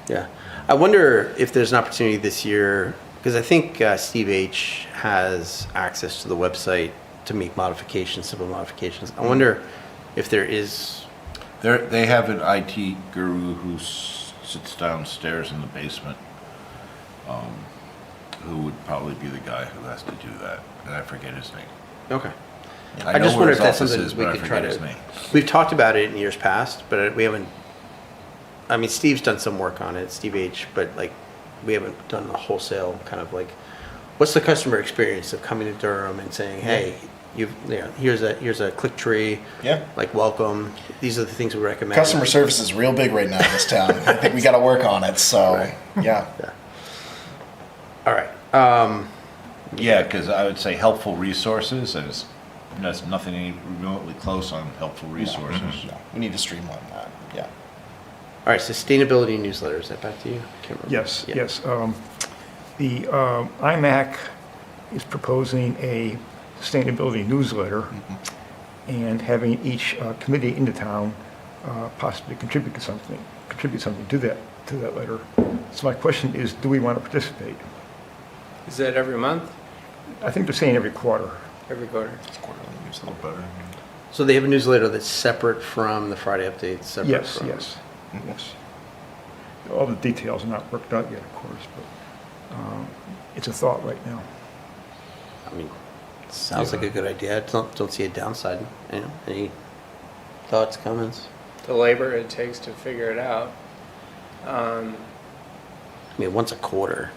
[SPEAKER 1] Yeah. I wonder if there's an opportunity this year, because I think Steve H. has access to the website to make modifications, simple modifications. I wonder if there is,
[SPEAKER 5] They have an IT guru who sits downstairs in the basement, who would probably be the guy who has to do that, and I forget his name.
[SPEAKER 1] okay.
[SPEAKER 5] I
[SPEAKER 1] I
[SPEAKER 5] know
[SPEAKER 1] just
[SPEAKER 5] where
[SPEAKER 1] wonder
[SPEAKER 5] his
[SPEAKER 1] if that's
[SPEAKER 5] office
[SPEAKER 1] something
[SPEAKER 5] is,
[SPEAKER 1] we
[SPEAKER 5] but I
[SPEAKER 1] could try
[SPEAKER 5] forget his
[SPEAKER 1] to,
[SPEAKER 5] name.
[SPEAKER 1] we've talked about it in years past, but we haven't, I mean, Steve's done some work on it, Steve H., but like, we haven't done a wholesale kind of like, what's the customer experience of coming to Durham and saying, hey, here's a click tree,
[SPEAKER 7] Yeah.
[SPEAKER 1] like welcome, these are the things we recommend.
[SPEAKER 7] Customer service is real big right now in this town. I think we got to work on it. So,
[SPEAKER 1] Right.
[SPEAKER 7] yeah.
[SPEAKER 1] All right.
[SPEAKER 5] Yeah, because I would say helpful resources, and there's nothing even remotely close on helpful resources.
[SPEAKER 7] No, we need to streamline that. Yeah.
[SPEAKER 1] All right, sustainability newsletter, is that back to you? I can't remember.
[SPEAKER 4] Yes,
[SPEAKER 1] Yeah.
[SPEAKER 4] yes. The IMAC is proposing a sustainability newsletter and having each committee in the town possibly contribute something to that letter. So my question is, do we want to participate?
[SPEAKER 3] Is that every month?
[SPEAKER 4] I think they're saying every quarter.
[SPEAKER 3] Every quarter?
[SPEAKER 2] It's quarterly, it's a little better.
[SPEAKER 1] So they have a newsletter that's separate from the Friday updates, separate
[SPEAKER 4] Yes,
[SPEAKER 1] from...
[SPEAKER 4] yes, yes. All the details are not worked out yet, of course, but it's a thought right now.
[SPEAKER 1] I mean, sounds like a good idea. I don't see a downside. You know, any thoughts, comments?
[SPEAKER 3] The labor it takes to figure it out.
[SPEAKER 1] I mean, once a quarter.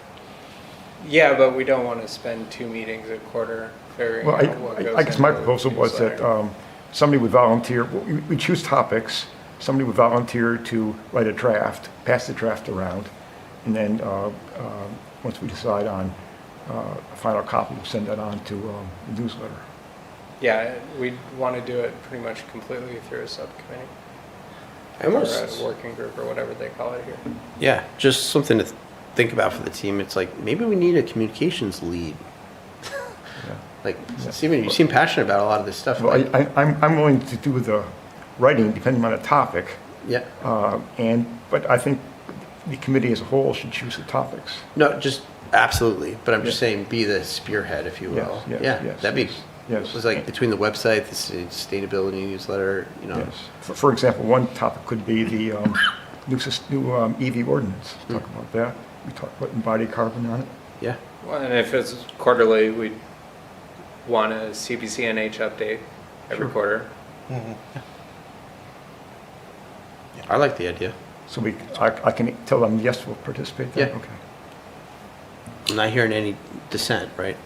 [SPEAKER 3] Yeah, but we don't want to spend 2 meetings a quarter figuring
[SPEAKER 4] Well,
[SPEAKER 3] out what goes
[SPEAKER 4] I guess my
[SPEAKER 3] into the
[SPEAKER 4] proposal was that
[SPEAKER 3] newsletter.
[SPEAKER 4] somebody would volunteer, we choose topics, somebody would volunteer to write a draft, pass the draft around, and then once we decide on a final copy, we'll send that on to the newsletter.
[SPEAKER 3] Yeah, we want to do it pretty much completely through a subcommittee.
[SPEAKER 1] I
[SPEAKER 3] Or
[SPEAKER 1] almost-
[SPEAKER 3] a working group or whatever they call it here.
[SPEAKER 1] Yeah, just something to think about for the team. It's like, maybe we need a communications lead.
[SPEAKER 4] Yeah.
[SPEAKER 1] Like,
[SPEAKER 4] Yeah.
[SPEAKER 1] Steven, you seem passionate about a lot of this stuff.
[SPEAKER 4] Well,
[SPEAKER 1] Like,
[SPEAKER 4] I'm willing to do the writing depending on the topic,
[SPEAKER 1] yeah.
[SPEAKER 4] but I think the committee as a whole should choose the topics.
[SPEAKER 1] No, just absolutely. But I'm just
[SPEAKER 4] Yeah.
[SPEAKER 1] saying, be the spearhead, if you will.
[SPEAKER 4] Yes, yes,
[SPEAKER 1] Yeah,
[SPEAKER 4] yes,
[SPEAKER 1] that'd be.
[SPEAKER 4] yes, yes.
[SPEAKER 1] It was like between the website, the sustainability newsletter. You know.
[SPEAKER 4] Yes. For example, one topic could be the new EV ordinance. Talk about that. We talk about embodied carbon on it.
[SPEAKER 1] Yeah.
[SPEAKER 3] Well, and if it's quarterly, we'd want a CPCNH update every
[SPEAKER 4] Sure.
[SPEAKER 3] quarter.
[SPEAKER 1] I like the idea.
[SPEAKER 4] So I can tell them, yes, we'll participate then?
[SPEAKER 1] Yeah.
[SPEAKER 4] Okay.
[SPEAKER 1] I'm not hearing any dissent, right?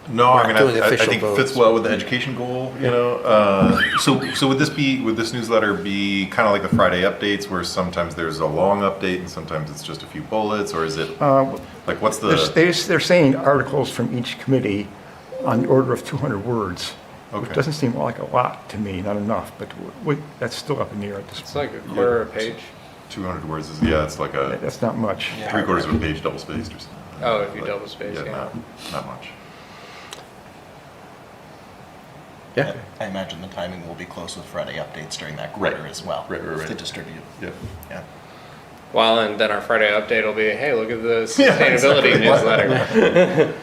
[SPEAKER 2] No,
[SPEAKER 1] We're
[SPEAKER 2] I mean,
[SPEAKER 1] not doing
[SPEAKER 2] I
[SPEAKER 1] official
[SPEAKER 2] think it
[SPEAKER 1] votes.
[SPEAKER 2] fits well with the education goal, you know? So would this newsletter be kind of like the Friday updates where sometimes there's a long update and sometimes it's just a few bullets, or is it, like, what's the?
[SPEAKER 4] They're saying articles from each committee on the order of 200 words, which
[SPEAKER 2] Okay.
[SPEAKER 4] doesn't seem like a lot to me, not enough, but that's still up in the air at this
[SPEAKER 3] It's
[SPEAKER 4] point.
[SPEAKER 3] like a quarter a page.
[SPEAKER 2] 200 words is, yeah, it's like a
[SPEAKER 4] That's not much.
[SPEAKER 2] 3/4 of a page double spaced or something.
[SPEAKER 3] Oh, if you
[SPEAKER 2] Like,
[SPEAKER 3] double space, yeah.
[SPEAKER 2] Not much.
[SPEAKER 1] Yeah.
[SPEAKER 7] I imagine the timing will be close with Friday updates during that
[SPEAKER 2] Right.
[SPEAKER 7] quarter as well.
[SPEAKER 2] Right.
[SPEAKER 7] To distribute.
[SPEAKER 2] Yep.
[SPEAKER 7] Yeah.
[SPEAKER 3] Well, and then our Friday update will be, hey, look at the sustainability newsletter.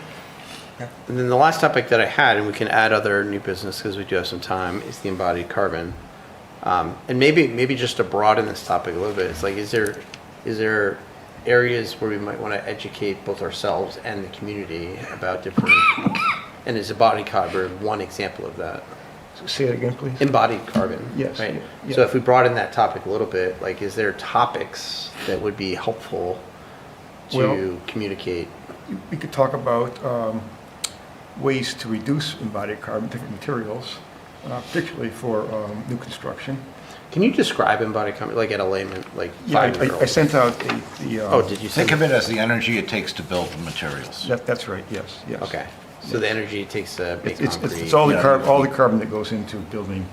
[SPEAKER 1] And then the last topic that I had, and we can add other new business because we do have some time, is the embodied carbon. And maybe just to broaden this topic a little bit, it's like, is there areas where we might want to educate both ourselves and the community about different, and is embodied carbon one example of that?
[SPEAKER 4] Say it again, please.
[SPEAKER 1] Embodied carbon.
[SPEAKER 4] Yes,
[SPEAKER 1] Right.
[SPEAKER 4] yeah.
[SPEAKER 1] So if we broaden that topic a little bit, like, is there topics that would be helpful to
[SPEAKER 4] Well-
[SPEAKER 1] communicate?
[SPEAKER 4] We could talk about ways to reduce embodied carbon, different materials, particularly for new construction.
[SPEAKER 1] Can you describe embodied carbon, like at a layman, like
[SPEAKER 4] Yeah,
[SPEAKER 1] 5-year-old?
[SPEAKER 4] I sent out
[SPEAKER 1] Oh, did you send?
[SPEAKER 5] Think of it as the energy it takes to build the materials.
[SPEAKER 4] That's right, yes, yes.
[SPEAKER 1] Okay, so the energy takes to make
[SPEAKER 4] It's
[SPEAKER 1] concrete.
[SPEAKER 4] all the
[SPEAKER 5] Yeah.
[SPEAKER 4] all the carbon that goes into building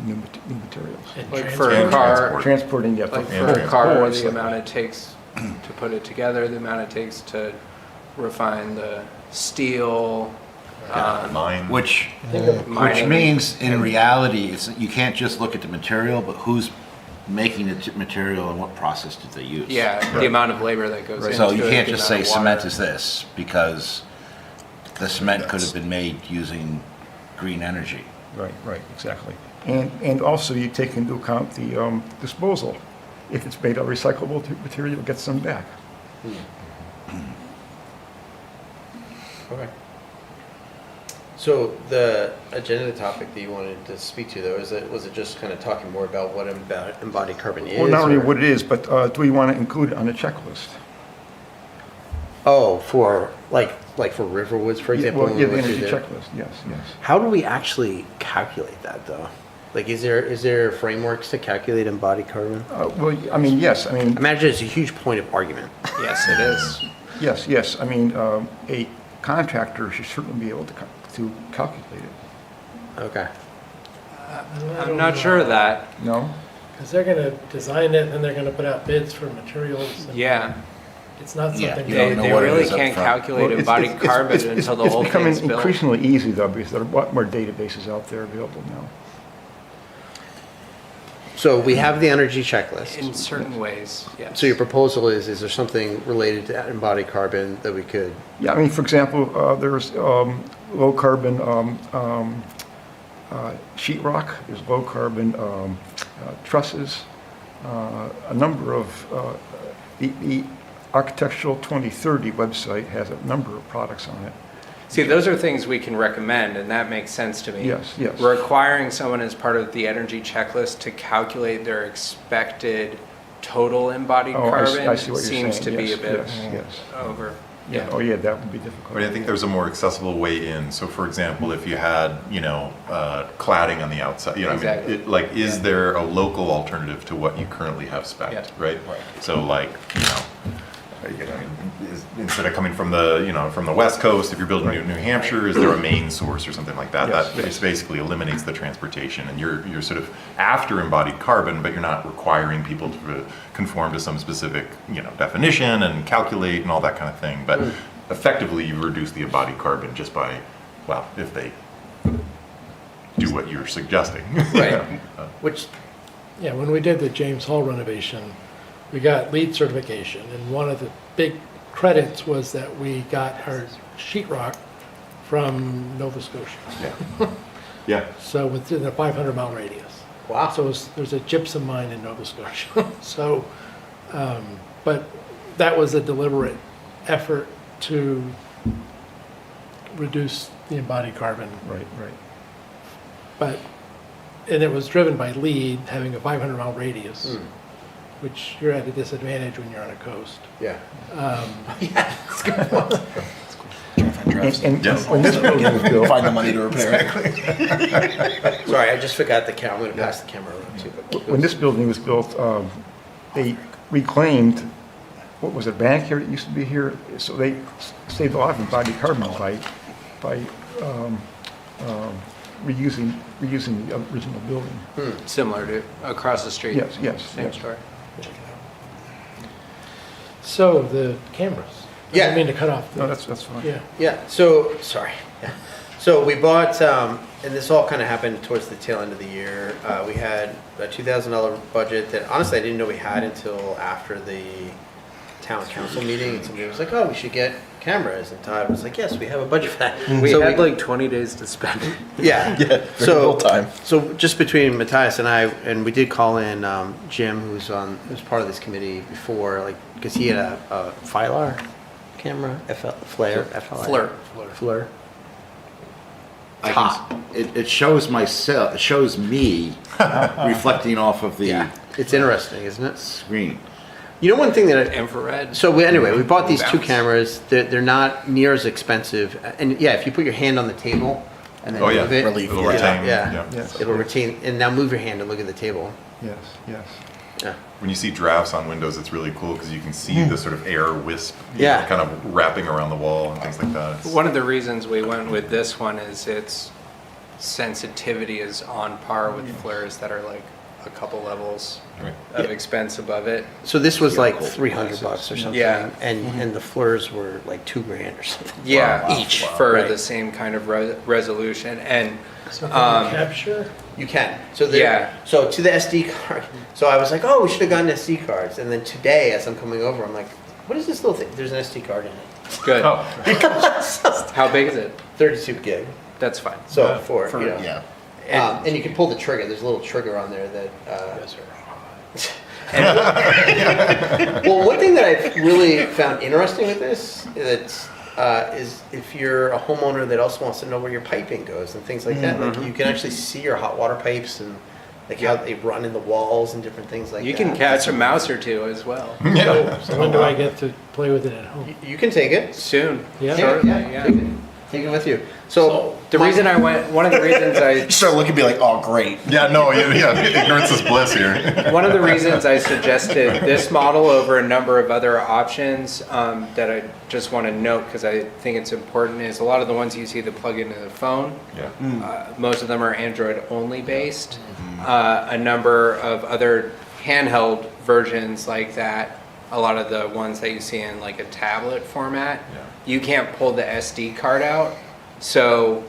[SPEAKER 4] new materials.
[SPEAKER 6] And
[SPEAKER 3] Like for
[SPEAKER 6] transport.
[SPEAKER 3] a car,
[SPEAKER 2] transport.
[SPEAKER 4] Transporting, yeah.
[SPEAKER 3] like
[SPEAKER 2] And
[SPEAKER 3] for a
[SPEAKER 2] transport.
[SPEAKER 3] car,
[SPEAKER 4] Oh, it's
[SPEAKER 3] the
[SPEAKER 4] like-
[SPEAKER 3] amount it takes to put it together, the amount it takes to refine the steel,
[SPEAKER 2] Mine.
[SPEAKER 5] Which
[SPEAKER 3] mining.
[SPEAKER 5] means, in reality, you can't just look at the material, but who's making the material and what process did they use.
[SPEAKER 3] Yeah, the amount of labor that goes into it.
[SPEAKER 5] So you can't
[SPEAKER 3] the
[SPEAKER 5] just
[SPEAKER 3] amount
[SPEAKER 5] say
[SPEAKER 3] of
[SPEAKER 5] cement
[SPEAKER 3] water.
[SPEAKER 5] is this, because the cement could have been made using green energy.
[SPEAKER 4] Right, exactly. And also you take into account the disposal. If it's made of recyclable material, it gets some back.
[SPEAKER 1] Okay. So the agenda topic that you wanted to speak to, though, was it just kind of talking more about what embodied carbon is?
[SPEAKER 4] Well, not only
[SPEAKER 1] or-
[SPEAKER 4] what it is, but do we want to include it on the checklist?
[SPEAKER 1] Oh, for like for Riverwoods, for example.
[SPEAKER 4] Well, yeah,
[SPEAKER 1] when
[SPEAKER 4] the
[SPEAKER 1] we went
[SPEAKER 4] energy
[SPEAKER 1] through
[SPEAKER 4] checklist, yes.
[SPEAKER 1] How do we actually calculate that, though? Like, is there frameworks to calculate embodied carbon?
[SPEAKER 4] Well, I mean, yes, I mean,
[SPEAKER 1] I imagine it's a huge point of argument.
[SPEAKER 3] Yes, it is.
[SPEAKER 4] yes, I mean, a contractor should certainly be able to calculate it.
[SPEAKER 1] Okay.
[SPEAKER 3] I'm not sure of that.
[SPEAKER 4] No?
[SPEAKER 6] Because they're going to design it, and they're going to put out bids for materials. and
[SPEAKER 3] Yeah,
[SPEAKER 6] It's not
[SPEAKER 5] Yeah,
[SPEAKER 6] something.
[SPEAKER 5] you don't
[SPEAKER 3] they,
[SPEAKER 5] know
[SPEAKER 3] they
[SPEAKER 5] what it
[SPEAKER 3] really
[SPEAKER 5] is up
[SPEAKER 3] can't
[SPEAKER 5] front.
[SPEAKER 3] calculate
[SPEAKER 4] Well,
[SPEAKER 3] embodied carbon until the whole
[SPEAKER 4] It's becoming
[SPEAKER 3] thing's built.
[SPEAKER 4] increasingly easy, though, because there are a lot more databases out there available now.
[SPEAKER 1] So we have the energy checklist.
[SPEAKER 3] In certain ways, yes.
[SPEAKER 1] So your proposal is there something related to embodied carbon that we could?
[SPEAKER 4] Yeah, I mean, for example, there's low carbon sheetrock, there's low carbon trusses, a number of, the Architectural 2030 website has a number of products on it.
[SPEAKER 3] See, those are things we can recommend, and that makes sense to me.
[SPEAKER 4] Yes, yes.
[SPEAKER 3] Requiring someone as part of the energy checklist to calculate their expected total embodied
[SPEAKER 4] Oh,
[SPEAKER 3] carbon
[SPEAKER 4] I see what you're
[SPEAKER 3] seems
[SPEAKER 4] saying.
[SPEAKER 3] to be
[SPEAKER 4] Yes,
[SPEAKER 3] a bit
[SPEAKER 4] yes, yes.
[SPEAKER 3] over.
[SPEAKER 4] Yeah, oh yeah, that would be difficult.
[SPEAKER 2] But I think there's a more accessible way in. So for example, if you had, cladding on the outside,
[SPEAKER 3] Exactly.
[SPEAKER 2] is there a local alternative to what you currently have spec'd,
[SPEAKER 3] Yeah.
[SPEAKER 2] right? So instead of coming from the West Coast, if you're building New Hampshire, is there a main source or something like that?
[SPEAKER 4] Yes,
[SPEAKER 2] That basically eliminates the transportation, and you're sort of after embodied carbon, but you're not requiring people to conform to some specific, definition and calculate and all that kind of thing. But effectively, you reduce the embodied carbon just by, well, if they do what you're suggesting.
[SPEAKER 3] Right.
[SPEAKER 1] Which,
[SPEAKER 6] Yeah, when we did the James Hall renovation, we got LEED certification, and one of the big credits was that we got our sheetrock from Nova Scotia.
[SPEAKER 2] Yeah. Yeah.
[SPEAKER 6] So within a 500-mile radius.
[SPEAKER 1] wow.
[SPEAKER 6] So there's a gypsum mine in Nova Scotia. So, but that was a deliberate effort to reduce the embodied carbon.
[SPEAKER 4] Right, right.
[SPEAKER 6] And it was driven by LEED having a 500-mile radius, which you're at a disadvantage when you're on a coast.
[SPEAKER 1] Yeah.
[SPEAKER 7] Trying to find drafts.
[SPEAKER 4] And
[SPEAKER 2] Yes.
[SPEAKER 4] when this building was built,
[SPEAKER 7] Find the money to repair it.
[SPEAKER 1] Sorry, I just forgot the camera. I'm going to pass the camera around too. But
[SPEAKER 4] when this building was built, they reclaimed, what was it, bank here that used to be here? So they saved a lot of embodied carbon by reusing the original building.
[SPEAKER 3] Similar to across the street.
[SPEAKER 4] Yes, yes,
[SPEAKER 3] Same
[SPEAKER 4] yes.
[SPEAKER 3] story.
[SPEAKER 6] So the cameras. I
[SPEAKER 1] Yeah.
[SPEAKER 6] didn't mean to cut off.
[SPEAKER 4] No, that's fine.
[SPEAKER 6] Yeah.
[SPEAKER 1] Yeah, so, sorry. Yeah. So we bought, and this all kind of happened towards the tail end of the year. We had a $2,000 budget that honestly I didn't know we had until after the town council meeting. And somebody was like, oh, we should get cameras. And Todd was like, yes, we have a budget for that.
[SPEAKER 3] We
[SPEAKER 1] So
[SPEAKER 3] had like 20 days to spend.
[SPEAKER 1] yeah.
[SPEAKER 7] Yeah, very little time.
[SPEAKER 1] So just between Matthias and I, and we did call in Jim, who's part of this committee before, because he had a Filar camera, Flare.
[SPEAKER 3] Fleur.
[SPEAKER 5] It shows myself, it shows me reflecting off of the
[SPEAKER 1] Yeah, it's interesting, isn't it?
[SPEAKER 5] screen.
[SPEAKER 1] You know, one thing that
[SPEAKER 3] Infrared.
[SPEAKER 1] So we bought these two
[SPEAKER 3] Bounce.
[SPEAKER 1] cameras. They're not near as expensive, and yeah, if you put your hand on the table and then
[SPEAKER 2] Oh, yeah.
[SPEAKER 1] move it,
[SPEAKER 7] Relief,
[SPEAKER 2] It'll
[SPEAKER 7] yeah.
[SPEAKER 2] retain.
[SPEAKER 1] yeah.
[SPEAKER 4] Yes.
[SPEAKER 1] It'll retain. And now move your hand and look at the table.
[SPEAKER 4] Yes, yes.
[SPEAKER 1] Yeah.
[SPEAKER 2] When you see drafts on windows, it's really cool because you can see the sort of air wisp,
[SPEAKER 1] Yeah.
[SPEAKER 2] kind of wrapping around the wall and things like that. It's-
[SPEAKER 3] One of the reasons we went with this one is its sensitivity is on par with flares that are like a couple levels
[SPEAKER 2] Right.
[SPEAKER 3] of
[SPEAKER 1] Yeah.
[SPEAKER 3] expense above it.
[SPEAKER 1] So this was like
[SPEAKER 3] Cool.
[SPEAKER 1] $300 or something.
[SPEAKER 3] Yeah.
[SPEAKER 1] And the Fleurs were like $2,000 or something.
[SPEAKER 3] Yeah,
[SPEAKER 2] Wow.
[SPEAKER 3] each
[SPEAKER 2] Wow.
[SPEAKER 3] for
[SPEAKER 1] Right.
[SPEAKER 3] the same kind of resolution. And
[SPEAKER 6] So can you capture?
[SPEAKER 1] You can. So
[SPEAKER 3] Yeah.
[SPEAKER 1] So to the SD card. So I was like, oh, we should have gotten SD cards. And then today, as I'm coming over, I'm like, what is this little thing? There's an SD card in it.
[SPEAKER 3] good.
[SPEAKER 2] Oh,
[SPEAKER 3] How big is it?
[SPEAKER 1] 32 gig.
[SPEAKER 3] That's fine.
[SPEAKER 1] So
[SPEAKER 3] For-
[SPEAKER 7] Yeah.
[SPEAKER 1] And you can pull the trigger. There's a little trigger on there that. Well, one thing that I've really found interesting with this is if you're a homeowner that also wants to know where your piping goes and things like that. Like you can actually see your hot water pipes and like how they run in the walls and different things like
[SPEAKER 3] You
[SPEAKER 1] that.
[SPEAKER 3] can catch a mouse or two as well.
[SPEAKER 6] So when do I get to play with it at home?
[SPEAKER 1] You can take it.
[SPEAKER 3] Soon.
[SPEAKER 6] Yeah.
[SPEAKER 3] Shortly,
[SPEAKER 1] Yeah,
[SPEAKER 3] yeah.
[SPEAKER 1] take it. Take it with you. So
[SPEAKER 3] The reason I went, one of the reasons I
[SPEAKER 7] You start looking and be like, oh, great.
[SPEAKER 2] yeah, no, yeah, ignorance is bliss here.
[SPEAKER 3] One of the reasons I suggested this model over a number of other options that I just want to note because I think it's important is a lot of the ones you see that plug into the phone,
[SPEAKER 2] Yeah.
[SPEAKER 3] most of them are Android only based. A number of other handheld versions like that, a lot of the ones that you see in like a tablet format, you can't pull the SD card out. So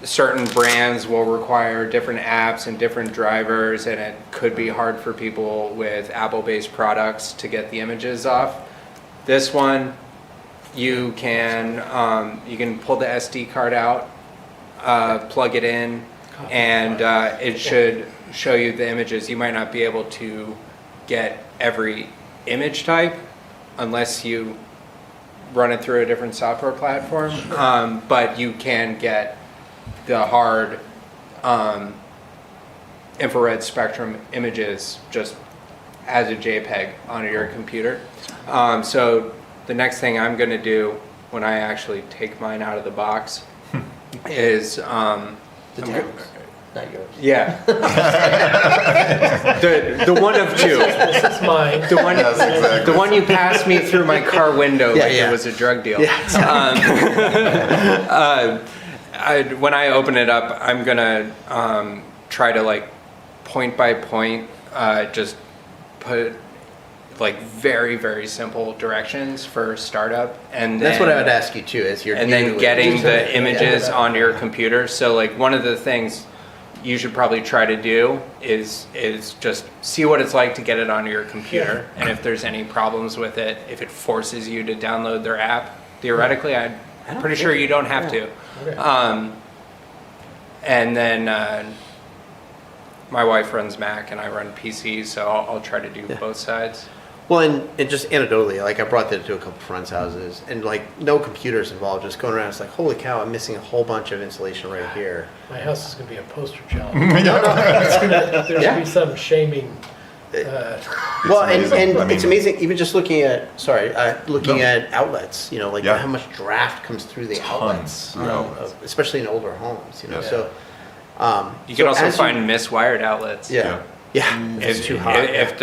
[SPEAKER 3] certain brands will require different apps and different drivers, and it could be hard for people with Apple-based products to get the images off. This one, you can pull the SD card out plug it in, and it should show you the images. You might not be able to get every image type unless you run it through a different software platform, but you can get the hard infrared spectrum images just as a JPEG on your computer. So the next thing I'm going to do when I actually take mine out of the box is
[SPEAKER 1] The
[SPEAKER 3] I'm
[SPEAKER 1] town's,
[SPEAKER 3] go-
[SPEAKER 1] not yours.
[SPEAKER 3] yeah, the one of two.
[SPEAKER 6] This is mine.
[SPEAKER 3] The one, the one you passed me through my car window
[SPEAKER 1] Yeah,
[SPEAKER 3] like
[SPEAKER 1] yeah.
[SPEAKER 3] it was a drug deal.
[SPEAKER 1] Yeah.
[SPEAKER 3] When I open it up, I'm gonna try to like point by point, just put like very, very simple directions for startup, and
[SPEAKER 1] That's
[SPEAKER 3] then,
[SPEAKER 1] what I would ask you too, as you're
[SPEAKER 3] and
[SPEAKER 1] new
[SPEAKER 3] then
[SPEAKER 1] to it.
[SPEAKER 3] getting the
[SPEAKER 1] Yeah.
[SPEAKER 3] images onto your computer. So like one of the things you should probably try to do is just see what it's like to get it onto your computer, and if there's any problems with it, if it forces you to download their app, theoretically, I'm
[SPEAKER 1] don't
[SPEAKER 3] pretty
[SPEAKER 1] think
[SPEAKER 3] sure
[SPEAKER 1] so.
[SPEAKER 3] you don't have
[SPEAKER 1] Yeah.
[SPEAKER 3] to.
[SPEAKER 6] Okay.
[SPEAKER 3] And then my wife runs Mac and I run PC, so I'll try to do both sides.
[SPEAKER 1] Well, and just anecdotally, like I brought that to a couple friends' houses, and like no computers involved, just going around. It's like, holy cow, I'm missing a whole bunch of insulation right here.
[SPEAKER 6] My house is gonna be a poster child. There's
[SPEAKER 1] Yeah.
[SPEAKER 6] gonna be some shaming.
[SPEAKER 1] Well,
[SPEAKER 2] amazing.
[SPEAKER 1] and
[SPEAKER 2] I mean-
[SPEAKER 1] it's amazing, even just looking at, looking
[SPEAKER 2] No.
[SPEAKER 1] at outlets, you know, like
[SPEAKER 2] Yeah.
[SPEAKER 1] how much draft comes through the
[SPEAKER 2] Tons
[SPEAKER 1] outlets, you
[SPEAKER 2] of
[SPEAKER 1] know,
[SPEAKER 2] outlets.
[SPEAKER 1] especially in older homes, you know,
[SPEAKER 2] Yes.
[SPEAKER 1] so.
[SPEAKER 3] You can
[SPEAKER 1] so
[SPEAKER 3] also
[SPEAKER 1] as
[SPEAKER 3] find miswired outlets.
[SPEAKER 1] Yeah, yeah, it's too hot.
[SPEAKER 3] If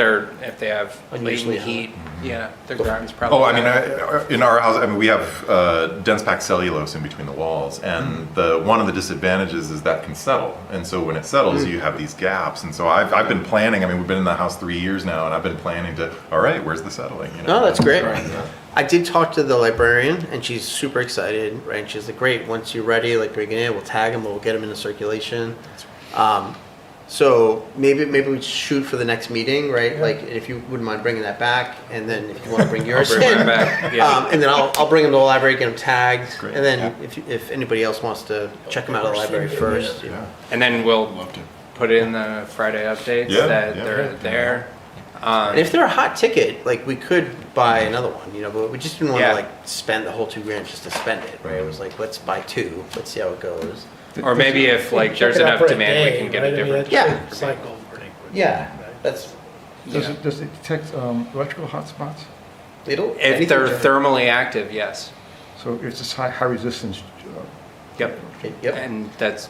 [SPEAKER 3] they have
[SPEAKER 1] Unusually
[SPEAKER 3] latent heat,
[SPEAKER 1] hot.
[SPEAKER 3] yeah, their ground's probably.
[SPEAKER 2] Oh, I mean,
[SPEAKER 3] bad.
[SPEAKER 2] in our house, I mean, we have dense packed cellulose in between the walls, and one of the disadvantages is that can settle. And so when it settles, you have these gaps. And so I've been planning. I mean, we've been in the house 3 years now, and I've been planning to. All right, where's the settling? You know?
[SPEAKER 1] No, that's great.
[SPEAKER 2] Right.
[SPEAKER 1] I did talk to the librarian, and she's super excited, right? And she's like, great, once you're ready, like bring it in, we'll tag them, we'll get them into circulation. So maybe we shoot for the next meeting, right? Like if you wouldn't mind bringing that back, and then if you want to bring yours
[SPEAKER 3] bring
[SPEAKER 1] in,
[SPEAKER 3] mine back, yeah.
[SPEAKER 1] and then I'll bring them to the library, get them tagged,
[SPEAKER 2] Great.
[SPEAKER 1] and then if anybody else wants to check them out of the library first, you know.
[SPEAKER 3] And then we'll
[SPEAKER 5] Love to.
[SPEAKER 3] put in the Friday updates
[SPEAKER 2] Yeah,
[SPEAKER 3] that
[SPEAKER 2] yeah.
[SPEAKER 3] they're there.
[SPEAKER 1] And if they're a hot ticket, like we could buy another one, you know, but we just didn't want to
[SPEAKER 3] Yeah.
[SPEAKER 1] like spend the whole $2,000 just to spend it, right? It was like, let's buy two, let's see how it goes.
[SPEAKER 3] Or maybe if like
[SPEAKER 6] Check
[SPEAKER 3] there's
[SPEAKER 6] it out
[SPEAKER 3] enough
[SPEAKER 6] for a
[SPEAKER 3] demand, we
[SPEAKER 6] day,
[SPEAKER 3] can get
[SPEAKER 6] right?
[SPEAKER 3] a
[SPEAKER 6] I mean,
[SPEAKER 3] different.
[SPEAKER 6] that
[SPEAKER 1] Yeah.
[SPEAKER 6] should cycle pretty quickly.
[SPEAKER 1] Yeah, that's
[SPEAKER 4] Does it detect electrical hotspots?
[SPEAKER 1] it'll.
[SPEAKER 3] If they're thermally active, yes.
[SPEAKER 4] So it's just high resistance.
[SPEAKER 3] Yep.
[SPEAKER 1] Yep.
[SPEAKER 3] And that's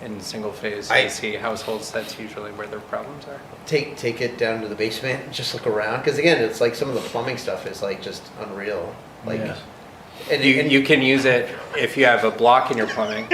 [SPEAKER 3] in single phase
[SPEAKER 1] I-
[SPEAKER 3] AC households. That's usually where their problems are.
[SPEAKER 1] Take it down to the basement and just look around, because again, it's like some of the plumbing stuff is like just unreal. Like,
[SPEAKER 4] Yes.
[SPEAKER 1] and
[SPEAKER 3] You can use it if you have a block in your plumbing.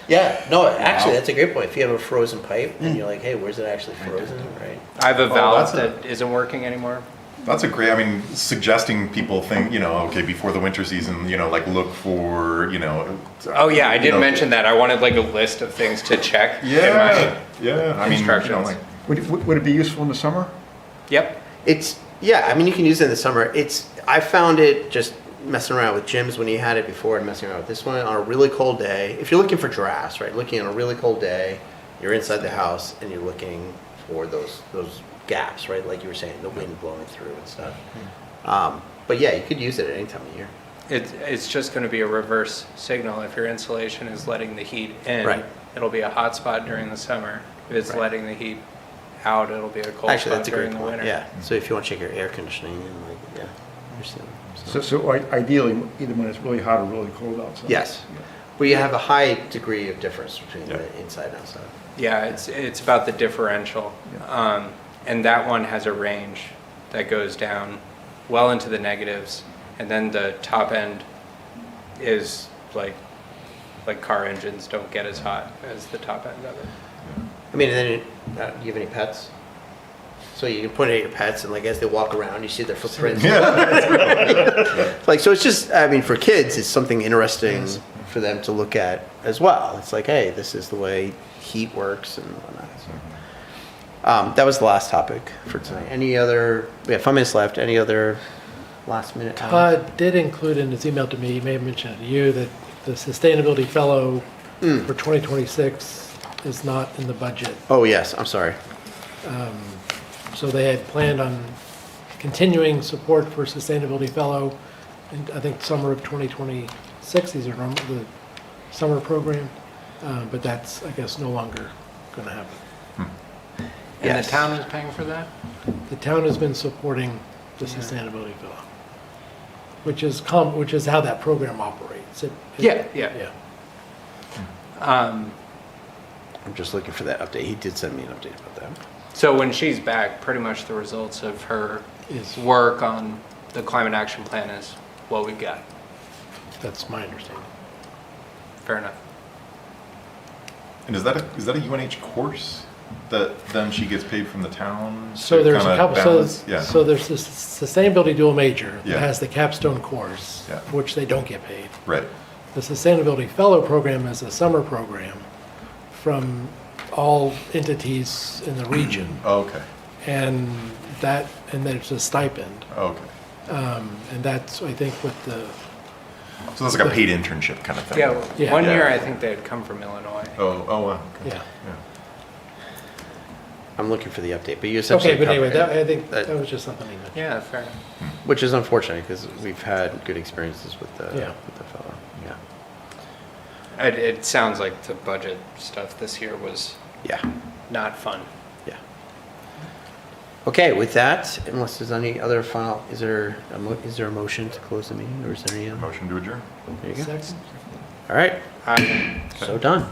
[SPEAKER 1] yeah. No, actually, that's a great point. If you have a frozen pipe and you're like, hey, where's it actually frozen, right?
[SPEAKER 3] I have a valve
[SPEAKER 2] that's a-
[SPEAKER 3] that isn't working anymore.
[SPEAKER 2] That's a great, I mean, suggesting people think, you know, okay, before the winter season, you know, like look for, you know.
[SPEAKER 3] Oh yeah, I
[SPEAKER 2] you
[SPEAKER 3] didn't
[SPEAKER 2] know,
[SPEAKER 3] mention that. I wanted like a list of things to check. in
[SPEAKER 2] Yeah,
[SPEAKER 3] my-
[SPEAKER 2] yeah. I mean, you know,
[SPEAKER 3] Instructions.
[SPEAKER 2] like,
[SPEAKER 4] Would it be useful in the summer?
[SPEAKER 3] Yep.
[SPEAKER 1] I mean, you can use it in the summer. I found it just messing around with Jim's when he had it before and messing around with this one on a really cold day. If you're looking for drafts, right? Looking on a really cold day, you're inside the house and you're looking for those gaps, right? Like you were saying, the wind blowing through and stuff. But yeah, you could use it at any time of year.
[SPEAKER 3] It's just going to be a reverse signal. If your insulation is letting the heat in,
[SPEAKER 1] Right.
[SPEAKER 3] it'll be a hot spot during the summer. If it's
[SPEAKER 1] Right.
[SPEAKER 3] letting the heat out, it'll be a cold
[SPEAKER 1] Actually,
[SPEAKER 3] spot
[SPEAKER 1] that's a great
[SPEAKER 3] during the
[SPEAKER 1] point.
[SPEAKER 3] winter.
[SPEAKER 1] Yeah. So if you want to check your air conditioning and like, yeah, understand.
[SPEAKER 4] So ideally, either when it's really hot or really cold outside.
[SPEAKER 1] Yes. But you have a high degree of difference between
[SPEAKER 2] Yeah.
[SPEAKER 1] the inside and outside.
[SPEAKER 3] Yeah, it's about the differential. And that one has a range that goes down well into the negatives. And then the top end is like car engines don't get as hot as the top end of it.
[SPEAKER 1] I mean, and then do you have any pets? So you can point at your pets, and like as they walk around, you see their footprints. Like, so it's just, I mean, for kids, it's something interesting for them to look at as well. It's like, hey, this is the way heat works and whatnot. So, that was the last topic for tonight. Any other? We have 5 minutes left. Any other last minute?
[SPEAKER 6] Todd did include in his email to me, he may have mentioned it to you, that the sustainability fellow for 2026 is not in the budget.
[SPEAKER 1] Oh, yes, I'm sorry.
[SPEAKER 6] So they had planned on continuing support for Sustainability Fellow in, I think, summer of 2026. These are the summer program, but that's, I guess, no longer going to happen.
[SPEAKER 3] And
[SPEAKER 1] Yes.
[SPEAKER 3] the town is paying for that?
[SPEAKER 6] The town has been supporting the Sustainability Fellow, which is how that program operates.
[SPEAKER 3] Yeah.
[SPEAKER 6] Yeah.
[SPEAKER 3] Um,
[SPEAKER 1] I'm just looking for that update. He did send me an update about that.
[SPEAKER 3] So when she's back, pretty much the results of her
[SPEAKER 6] Is-
[SPEAKER 3] work on the climate action plan is what we've got.
[SPEAKER 6] That's my understanding.
[SPEAKER 3] Fair enough.
[SPEAKER 2] And is that a UNH course that then she gets paid from the town?
[SPEAKER 6] So
[SPEAKER 2] to
[SPEAKER 6] there's a
[SPEAKER 2] kinda
[SPEAKER 6] couple,
[SPEAKER 2] balance? Yeah.
[SPEAKER 6] so there's this Sustainability Dual Major
[SPEAKER 2] Yeah.
[SPEAKER 6] that has the capstone course,
[SPEAKER 2] Yeah.
[SPEAKER 6] for which they don't get paid.
[SPEAKER 2] Right.
[SPEAKER 6] The Sustainability Fellow Program is a summer program from all entities in the region.
[SPEAKER 2] Oh, okay.
[SPEAKER 6] And there's a stipend.
[SPEAKER 2] Okay.
[SPEAKER 6] And that's, I think, what
[SPEAKER 2] So that's like a paid internship kind of thing.
[SPEAKER 3] Yeah,
[SPEAKER 6] Yeah.
[SPEAKER 3] one
[SPEAKER 2] Yeah.
[SPEAKER 3] year I think they had come from Illinois.
[SPEAKER 2] Oh, wow. Okay.
[SPEAKER 6] yeah.
[SPEAKER 1] I'm looking for the update, but you essentially
[SPEAKER 6] Okay, but anyway,
[SPEAKER 1] covered it.
[SPEAKER 6] I think that was just something he mentioned.
[SPEAKER 3] Yeah, fair enough.
[SPEAKER 1] Which is unfortunate because we've had good experiences with the
[SPEAKER 6] Yeah.
[SPEAKER 1] fellow. Yeah.
[SPEAKER 3] It sounds like the budget stuff this year was
[SPEAKER 1] Yeah.
[SPEAKER 3] not fun.
[SPEAKER 1] Yeah. Okay, with that, unless there's any other final, is there a motion to close the meeting or is there any?
[SPEAKER 2] Motion to adjourn.
[SPEAKER 1] There you go.
[SPEAKER 6] Second?
[SPEAKER 1] All right,
[SPEAKER 3] I-
[SPEAKER 1] so done.